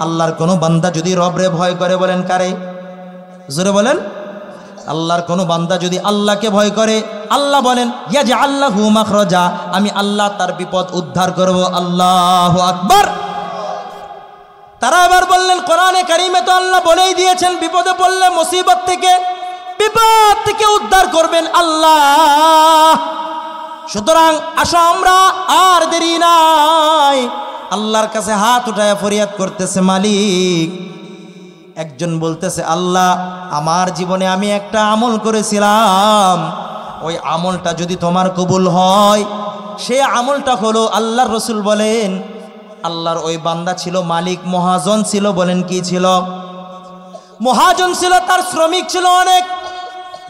আল্লাহর কোনো বান্দা যদি রবরে ভয় করে, বলেন কারে? জোরে বলেন। আল্লাহর কোনো বান্দা যদি আল্লাহকে ভয় করে, আল্লাহ বলেন ইয়াজআল্লাহু মাখরাজা, আমি আল্লাহ তার বিপদ উদ্ধার করব। আল্লাহু আকবার। তারা আবার বললেন কোরআনে কারিমে তো আল্লাহ বলেই দিয়েছেন বিপদে পড়লে মুসিবত থেকে, বিপদ থেকে উদ্ধার করবেন আল্লাহ। সুতরাং আসো আমরা আর দেরি নাই, আল্লাহর কাছে হাত উঠায় ফরিয়াদ করতেছে, মালিক। একজন বলতেছে আল্লাহ আমার জীবনে আমি একটা আমল করেছিলাম, ওই আমলটা যদি তোমার কবুল হয়, সে আমলটা হলো, আল্লাহর রাসূল বলেন আল্লাহর ওই বান্দা ছিল মালিক, মহাজন ছিল। বলেন কি ছিল? মহাজন ছিল, তার শ্রমিক ছিল অনেক।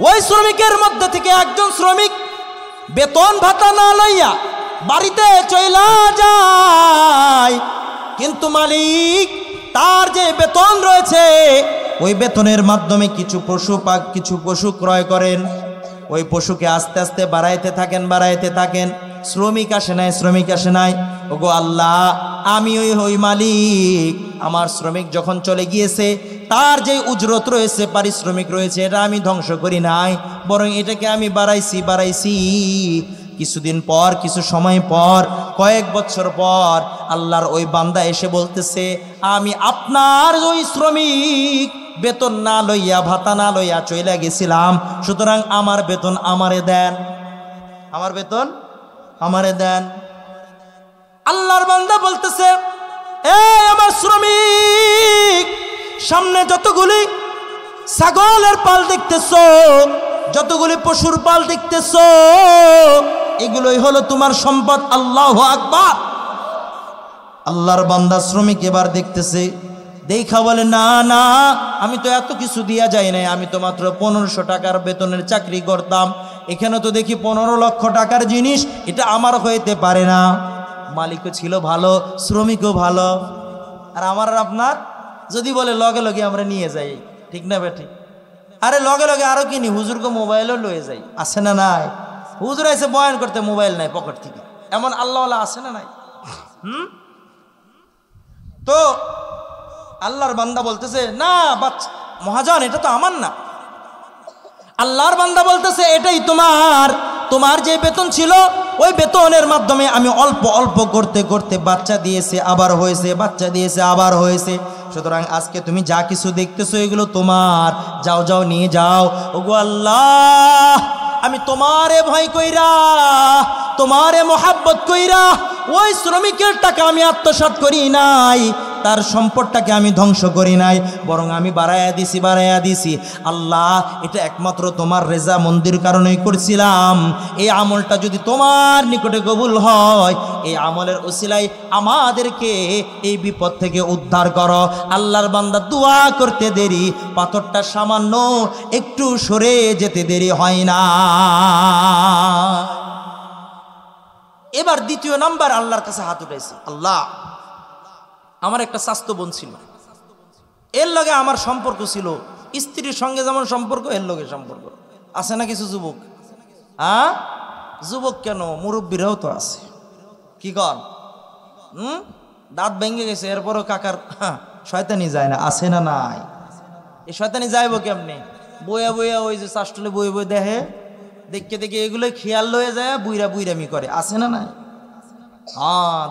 ওই শ্রমিকের মধ্যে থেকে একজন শ্রমিক বেতন ভাতা না লইয়া বাড়িতে চইলা যায়, কিন্তু মালিক তার যে বেতন রয়েছে ওই বেতনের মাধ্যমে কিছু পশু ক্রয় করেন। ওই পশুকে আস্তে আস্তে বাড়াইতে থাকেন। শ্রমিক আসে নাই। ওগো আল্লাহ, আমি ওই মালিক, আমার শ্রমিক যখন চলে গিয়েছে তার যে উজরত রয়েছে, পারিশ্রমিক রয়েছে, এটা আমি ধ্বংস করি নাই, বরং এটাকে আমি বাড়াইছি। কিছুদিন পর, কিছু সময় পর, কয়েক বছর পর আল্লাহর ওই বান্দা এসে বলতেছে, আমি আপনার ওই শ্রমিক বেতন না লইয়া, ভাতা না লইয়া চলে গেছিলাম, সুতরাং আমার বেতন আমারে দেন, আমার বেতন আমারে দেন। আল্লাহর বান্দা বলতেছে, এই আমার শ্রমিক, সামনে যতগুলি ছাগলের পাল দেখতেছো, যতগুলি পশুর পাল দেখতেছো, এগুলোই হলো তোমার সম্পদ। আল্লাহু আকবার। আল্লাহর বান্দা শ্রমিক এবার দেখতেছে, দেখা বলে, না না, আমি তো এত কিছু দিয়া যাই নাই, আমি তো মাত্র 1500 টাকার বেতনের চাকরি করতাম, এখানে তো দেখি 15 লক্ষ টাকার জিনিস, এটা আমার হইতে পারে না। মালিকও ছিল ভালো, শ্রমিকও ভালো। আর আমার আর আপনার যদি বলে লগে লগে আমরা নিয়ে যাই, ঠিক না বেঠিক? আরে লগে লগে আরো কিনি, হুজুরকে মোবাইলও লয়ে যাই, আছে না নাই? হুজুর এসে বয়ান করতে মোবাইল নাই পকেট থেকে, এমন আল্লাহওয়ালা আছে না নাই? তো আল্লাহর বান্দা বলতেছে, না বাচ্চা মহাজন, এটা তো আমার না। আল্লাহর বান্দা বলতেছে, এটাই তোমার যে বেতন ছিল, ওই বেতনের মাধ্যমে আমি অল্প অল্প করতে করতে বাচ্চা দিয়েছে, আবার হয়েছে, বাচ্চা দিয়েছে, আবার হয়েছে। সুতরাং আজকে তুমি যা কিছু দেখতেছো এগুলো তোমার, যাও নিয়ে যাও। ওগো আল্লাহ, আমি তোমারে ভয় কইরা, তোমারে মোহাব্বত কইরা ওই শ্রমিকের টাকা আমি আত্মসাৎ করি নাই, তার সম্পদটাকে আমি ধ্বংস করি নাই, বরং আমি বাড়াইয়া দিছি। আল্লাহ, এটা একমাত্র তোমার রেজা মন্দির কারণেই করছিলাম। এই আমলটা যদি তোমার নিকটে কবুল হয়, এই আমলের ওসিলায় আমাদেরকে এই বিপদ থেকে উদ্ধার করো। আল্লাহর বান্দা দোয়া করতে দেরি, পাথরটা সামান্য একটু সরে যেতে দেরি হয় না। এবার দ্বিতীয় নাম্বার আল্লাহর কাছে হাত উঠাইছি। আল্লাহ, আমার একটা স্বাস্থ্য বোন ছিল, এর লগে আমার সম্পর্ক ছিল, স্ত্রীর সঙ্গে যেমন সম্পর্ক এর লগে সম্পর্ক আছে না কিছু যুবক? যুবক কেন, মুরব্বীরাও তো আছে। কি কর, দাঁত ভেঙে গেছে, এরপরও কাকার শয়তানি যায় না, আছে না নাই? এই শয়তানি যাইব কেমনে? বইয়া বইয়া ওই যে চাষটলে বই বই দেখে, দেখে এগুলো খেয়াল লয়ে যায়, বুইরামি করে, আছে না নাই?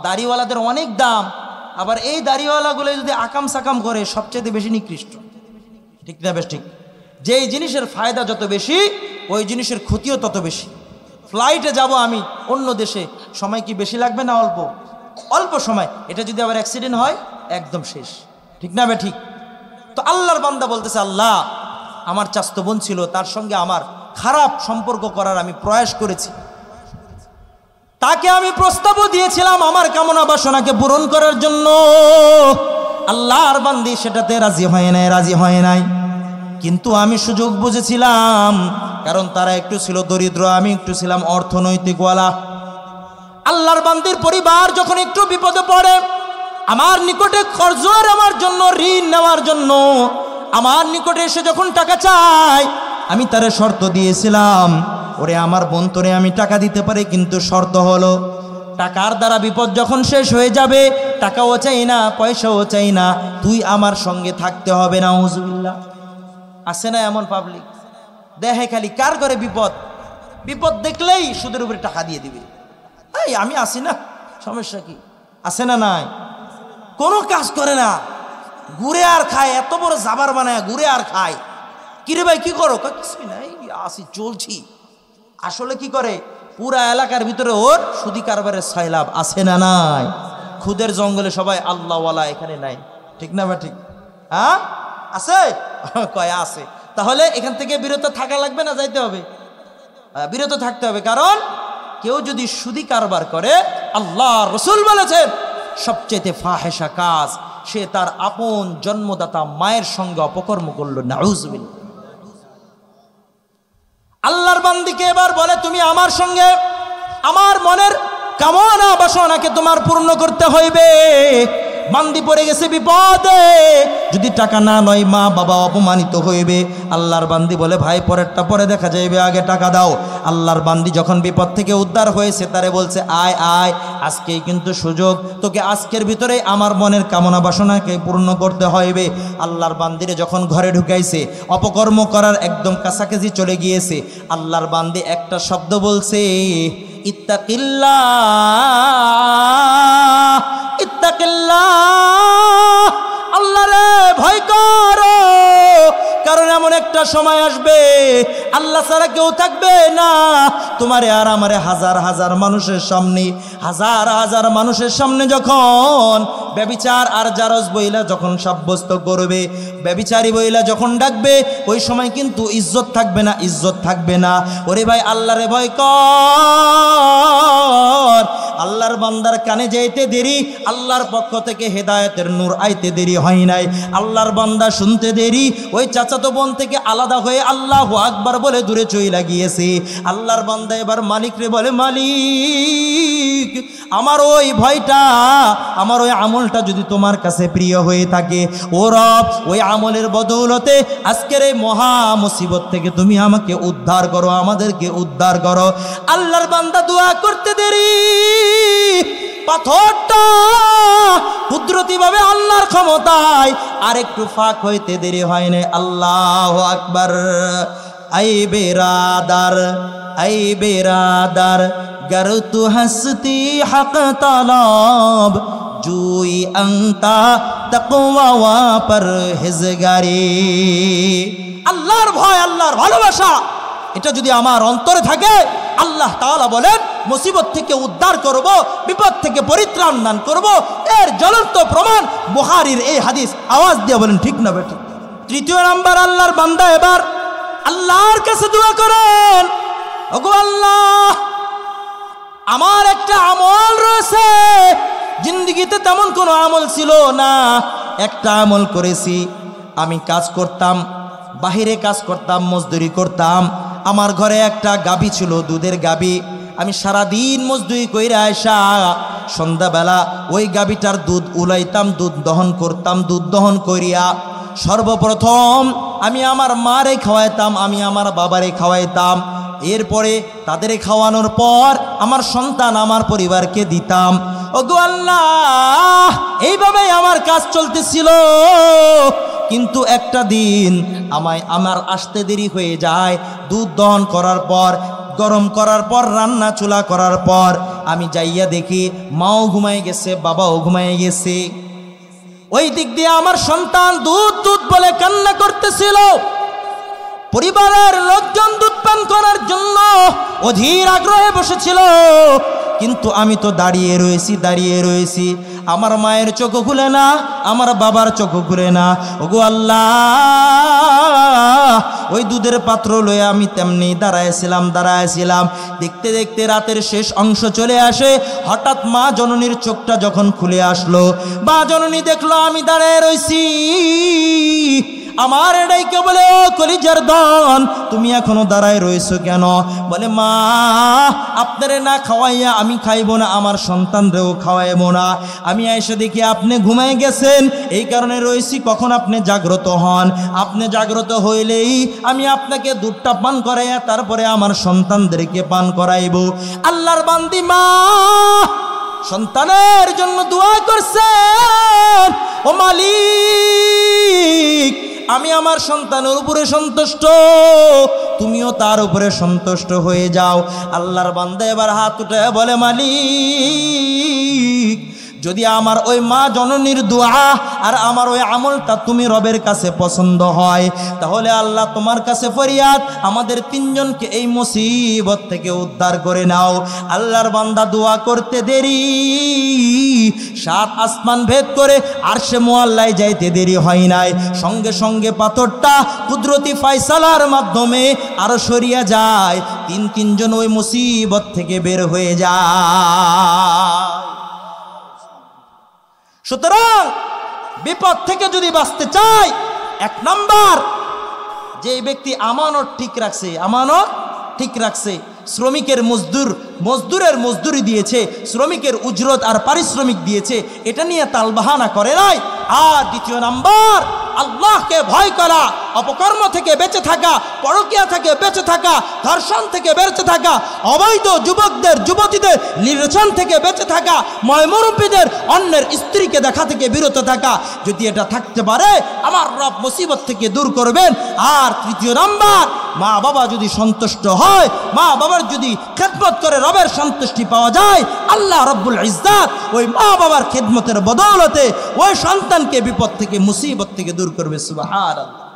দাড়িওয়ালাদের অনেক দাম, আবার এই দাড়িওয়ালাগুলো যদি আকাম সাকাম করে সবচেয়ে বেশি নিকৃষ্ট। ঠিক না বেশ ঠিক? যেই জিনিসের ফায়দা যত বেশি, ওই জিনিসের ক্ষতিও তত বেশি। ফ্লাইটে যাব আমি অন্য দেশে, সময় কি বেশি লাগবে না অল্প? অল্প সময়। এটা যদি আবার অ্যাক্সিডেন্ট হয় একদম শেষ। ঠিক না বে ঠিক? তো আল্লাহর বান্দা বলতেছে, আল্লাহ, আমার চাচাতো বোন ছিল, তার সঙ্গে আমার খারাপ সম্পর্ক করার আমি প্রয়াস করেছি, তাকে আমি প্রস্তাবও দিয়েছিলাম আমার কামনা বাসনাকে পূরণ করার জন্য। আল্লাহর বান্দি সেটাতে রাজি হয় নাই। কিন্তু আমি সুযোগ বুঝেছিলাম, কারণ তারা একটু ছিল দরিদ্র, আমি একটু ছিলাম অর্থনৈতিকওয়ালা। আল্লাহর বান্দির পরিবার যখন একটু বিপদে পড়ে, আমার নিকটে কর্জর আমার জন্য, ঋণ নেওয়ার জন্য আমার নিকটে এসে যখন টাকা চায়, আমি তারে শর্ত দিয়েছিলাম, ওরে আমার বোন, তোরে আমি টাকা দিতে পারি, কিন্তু শর্ত হলো টাকার দ্বারা বিপদ যখন শেষ হয়ে যাবে, টাকাও চাই না, পয়সাও চাই না, তুই আমার সঙ্গে থাকতে হবে। না হুজুবিল্লাহ, আছে না এমন পাবলিক? দেখে খালি কার ঘরে বিপদ দেখলেই সুদের উপরে টাকা দিয়ে দিবে। এই আমি আসি না, সমস্যা কি? আছে না নাই? কোনো কাজ করে না, ঘুরে আর খায়, এত বড় জাবার বানায় ঘুরে আর খায়। কিরে ভাই কি করো? কিছুই নাই, আসি চলছি। আসলে কি করে, পুরা এলাকার ভিতরে ওর সুদি কারবারের সয়লাভ। আছে না নাই? খুদের জঙ্গলে সবাই আল্লাহওয়ালা, এখানে নাই। ঠিক না বা ঠিক? আছে? কয় আছে। তাহলে এখান থেকে বিরত থাকা লাগবে না যাইতে হবে? বিরত থাকতে হবে। কারণ কেউ যদি সুদি কারবার করে, আল্লাহ রসুল বলেছেন সবচেয়ে ফাহেশা কাজ, সে তার আপন জন্মদাতা মায়ের সঙ্গে অপকর্ম করলো। নাউজুবিল্লাহ। আল্লাহর বান্দিকে এবার বলে, তুমি আমার সঙ্গে আমার মনের কামনা বাসনাকে তোমার পূর্ণ করতে হইবে। বান্দি পড়ে গেছে বিপদে, যদি টাকা না নয় মা বাবা অপমানিত হইবে। আল্লাহর বান্দি বলে, ভাই পরেরটা পরে দেখা যাইবে, আগে টাকা দাও। আল্লাহর বান্দি যখন বিপদ থেকে উদ্ধার হয়েছে, তারে বলছে, আয় আয়, আজকেই কিন্তু সুযোগ, তোকে আজকের ভিতরে আমার মনের কামনা বাসনাকে পূর্ণ করতে হইবে। আল্লাহর বান্দিরে যখন ঘরে ঢুকাইছে, অপকর্ম করার একদম কাছাকাছি চলে গিয়েছে, আল্লাহর বান্দি একটা শব্দ বলছে, ইত্তাকিল্লাহ, ইত্তাকিল্লাহ, আল্লাহ রে ভয় করো। কারণ এমন একটা সময় আসবে, আল্লাহ ছাড়া কেউ থাকবে না। তোমারে আর আমারে হাজার হাজার মানুষের সামনে, হাজার হাজার মানুষের সামনে যখন ব্যভিচার আর জারজ বইলা যখন সাব্যস্ত করবে, ব্যভিচারী বইলা যখন ডাকবে, ওই সময় কিন্তু ইজ্জত থাকবে না, ইজ্জত থাকবে না। ওরে ভাই, আল্লাহরে ভয় কর। আল্লাহর বান্দার কানে যাইতে দেরি, আল্লাহর পক্ষ থেকে হেদায়েতের নূর আইতে দেরি হয় নাই। আল্লাহর বান্দা শুনতে দেরি, ওই চাচাতো বোন থেকে আলাদা হয়ে আল্লাহু আকবার বলে দূরে চইলা গিয়েছে। আল্লাহর বান্দা এবার মালিকরে বলে, মালিক, আমার ওই ভয়টা, আমার ওই আমলটা যদি তোমার কাছে প্রিয় হয়ে থাকে, ও রব, ওই আমলের বদৌলতে আজকের এই মহা মুসিবত থেকে তুমি আমাকে উদ্ধার করো, আমাদেরকে উদ্ধার করো। আল্লাহর বান্দা দোয়া করতে দেরি, পাথরটা কুদরতি ভাবে আল্লাহর ক্ষমতায় আর একটু ফাঁক হইতে দেরি হয় না। আল্লাহু আকবার। আই বেরাদার, আই বেরাদার, गर तू हंसती हक तलब, जुई अंता तकवा वा परहेजगारी। আল্লাহর ভয়, আল্লাহর ভালোবাসা, এটা যদি আমার অন্তরে থাকে, আল্লাহ তাআলা বলেন মুসিবত থেকে উদ্ধার করব, বিপদ থেকে পরিত্রাণ দান করব। এর জ্বলন্ত প্রমাণ বুখারীর এই হাদিস। আওয়াজ দিয়ে বলেন ঠিক না বেঠিক? তৃতীয় নাম্বার, আল্লাহর বান্দা এবার আল্লাহর কাছে দোয়া করেন, ওগো আল্লাহ, আমার একটা আমল রয়েছে, জিন্দেগিতে তেমন কোনো আমল ছিল না, একটা আমল করেছি। আমি কাজ করতাম, বাহিরে কাজ করতাম, মজদুরি করতাম। আমার ঘরে একটা গাভী ছিল, দুধের গাভী। আমি সারাদিন মজদুরি কইরা আয়সা সন্ধ্যাবেলা ওই গাভীটার দুধ উলাইতাম, দুধ দহন করতাম। দুধ দহন করিয়া সর্বপ্রথম আমি আমার মারে খাওয়াইতাম, আমি আমার বাবারে খাওয়াইতাম। এরপরে তাদের খাওয়ানোর পর আমার সন্তান, আমার পরিবারকে দিতাম। ওগো আল্লাহ, এইভাবে আমার কাজ চলতেছিল। কিন্তু একটা দিন আমার আসতে দেরি হয়ে যায়। দুধ দহন করার পর, গরম করার পর, রান্না চুলা করার পর আমি যাইয়া দেখি মাও ঘুমায় গেছে, বাবাও ঘুমায় গেছে। ওই দিক দিয়ে আমার সন্তান দুধ দুধ বলে কান্না করতেছিল। পরিবারের লোকজন দুধ পান করার জন্য অধীর আগ্রহে বসেছিল, কিন্তু আমি তো দাঁড়িয়ে রয়েছি। আমার মায়ের চোখও খুলে না, আমার বাবার চোখও খুলে না। ওগো আল্লাহ, ওই দুধের পাত্র লয়ে আমি তেমনি দাঁড়াইছিলাম। দেখতে দেখতে রাতের শেষ অংশ চলে আসে। হঠাৎ মা জননীর চোখটা যখন খুলে আসলো, মা জননী দেখলো আমি দাঁড়ায় রয়েছি। আমার ডাইকে বলে, ও কলিজার ধন, তুমি এখনো দাঁড়ায় রয়েছো কেন? বলে, মা, আপনারে না খাওয়াইয়া আমি খাইবো না, আমার সন্তানরেও খাওয়াইবো না। আমি এসে দেখি আপনি ঘুমায় গেছেন, এই কারণে রয়েছি। কখন আপনি জাগ্রত হন, আপনি জাগ্রত হইলেই আমি আপনাকে দুধটা পান করাইয়া তারপরে আমার সন্তানদেরকে পান করাইব। আল্লাহর বান্দি মা সন্তানের জন্য দোয়া করছেন, ও মালিক, আমি আমার সন্তানের উপরে সন্তুষ্ট, তুমিও তার উপরে সন্তুষ্ট হয়ে যাও। আল্লাহর বান্দা এবার হাত উঠে বলে, মালিক, যদি আমার ওই মা জননীর দোয়া আর আমার ওই আমলটা তুমি রবের কাছে পছন্দ হয়, তাহলে আল্লাহ তোমার কাছে ফরিয়াদ, আমাদের তিনজনকে এই মুসিবত থেকে উদ্ধার করে নাও। আল্লাহর বান্দা দোয়া করতে দেরি, 7 আসমান ভেদ করে আরশে মুআল্লায় যাইতে দেরি হয় নাই। সঙ্গে সঙ্গে পাথরটা কুদরতি ফায়সালার মাধ্যমে আরো সরিয়া যায়। তিনজন ওই মুসিবত থেকে বের হয়ে যায়। সুতরাং বিপদ থেকে যদি বাঁচতে চাই, 1 নাম্বার, যে ব্যক্তি আমানত ঠিক রাখছে, শ্রমিকের মজদুরের মজদুরি দিয়েছে, শ্রমিকের উজরত আর পারিশ্রমিক দিয়েছে, এটা নিয়ে তালবাহানা করে নাই। আর 2 নাম্বার, আল্লাহকে ভয় করা, অপকর্ম থেকে বেঁচে থাকা, পরকীয়া থেকে বেঁচে থাকা, ধর্ষণ থেকে বেঁচে থাকা, অবৈধ যুবকদের যুবতীদের নির্যাতন থেকে বেঁচে থাকা, ময়মুরব্বীদের অন্যের স্ত্রীকে দেখা থেকে বিরত থাকা। যদি এটা থাকতে পারে, আমার রব মুসিবত থেকে দূর করবেন। আর 3 নাম্বার, মা বাবা যদি সন্তুষ্ট হয়, মা বাবার যদি খেদমত করে রবের সন্তুষ্টি পাওয়া যায়, আল্লাহ রব্বুল ইজ্জাত ওই মা বাবার খেদমতের বদৌলতে ওই সন্তানকে বিপদ থেকে মুসিবত থেকে দূর করবে। সুবহানাল্লাহ।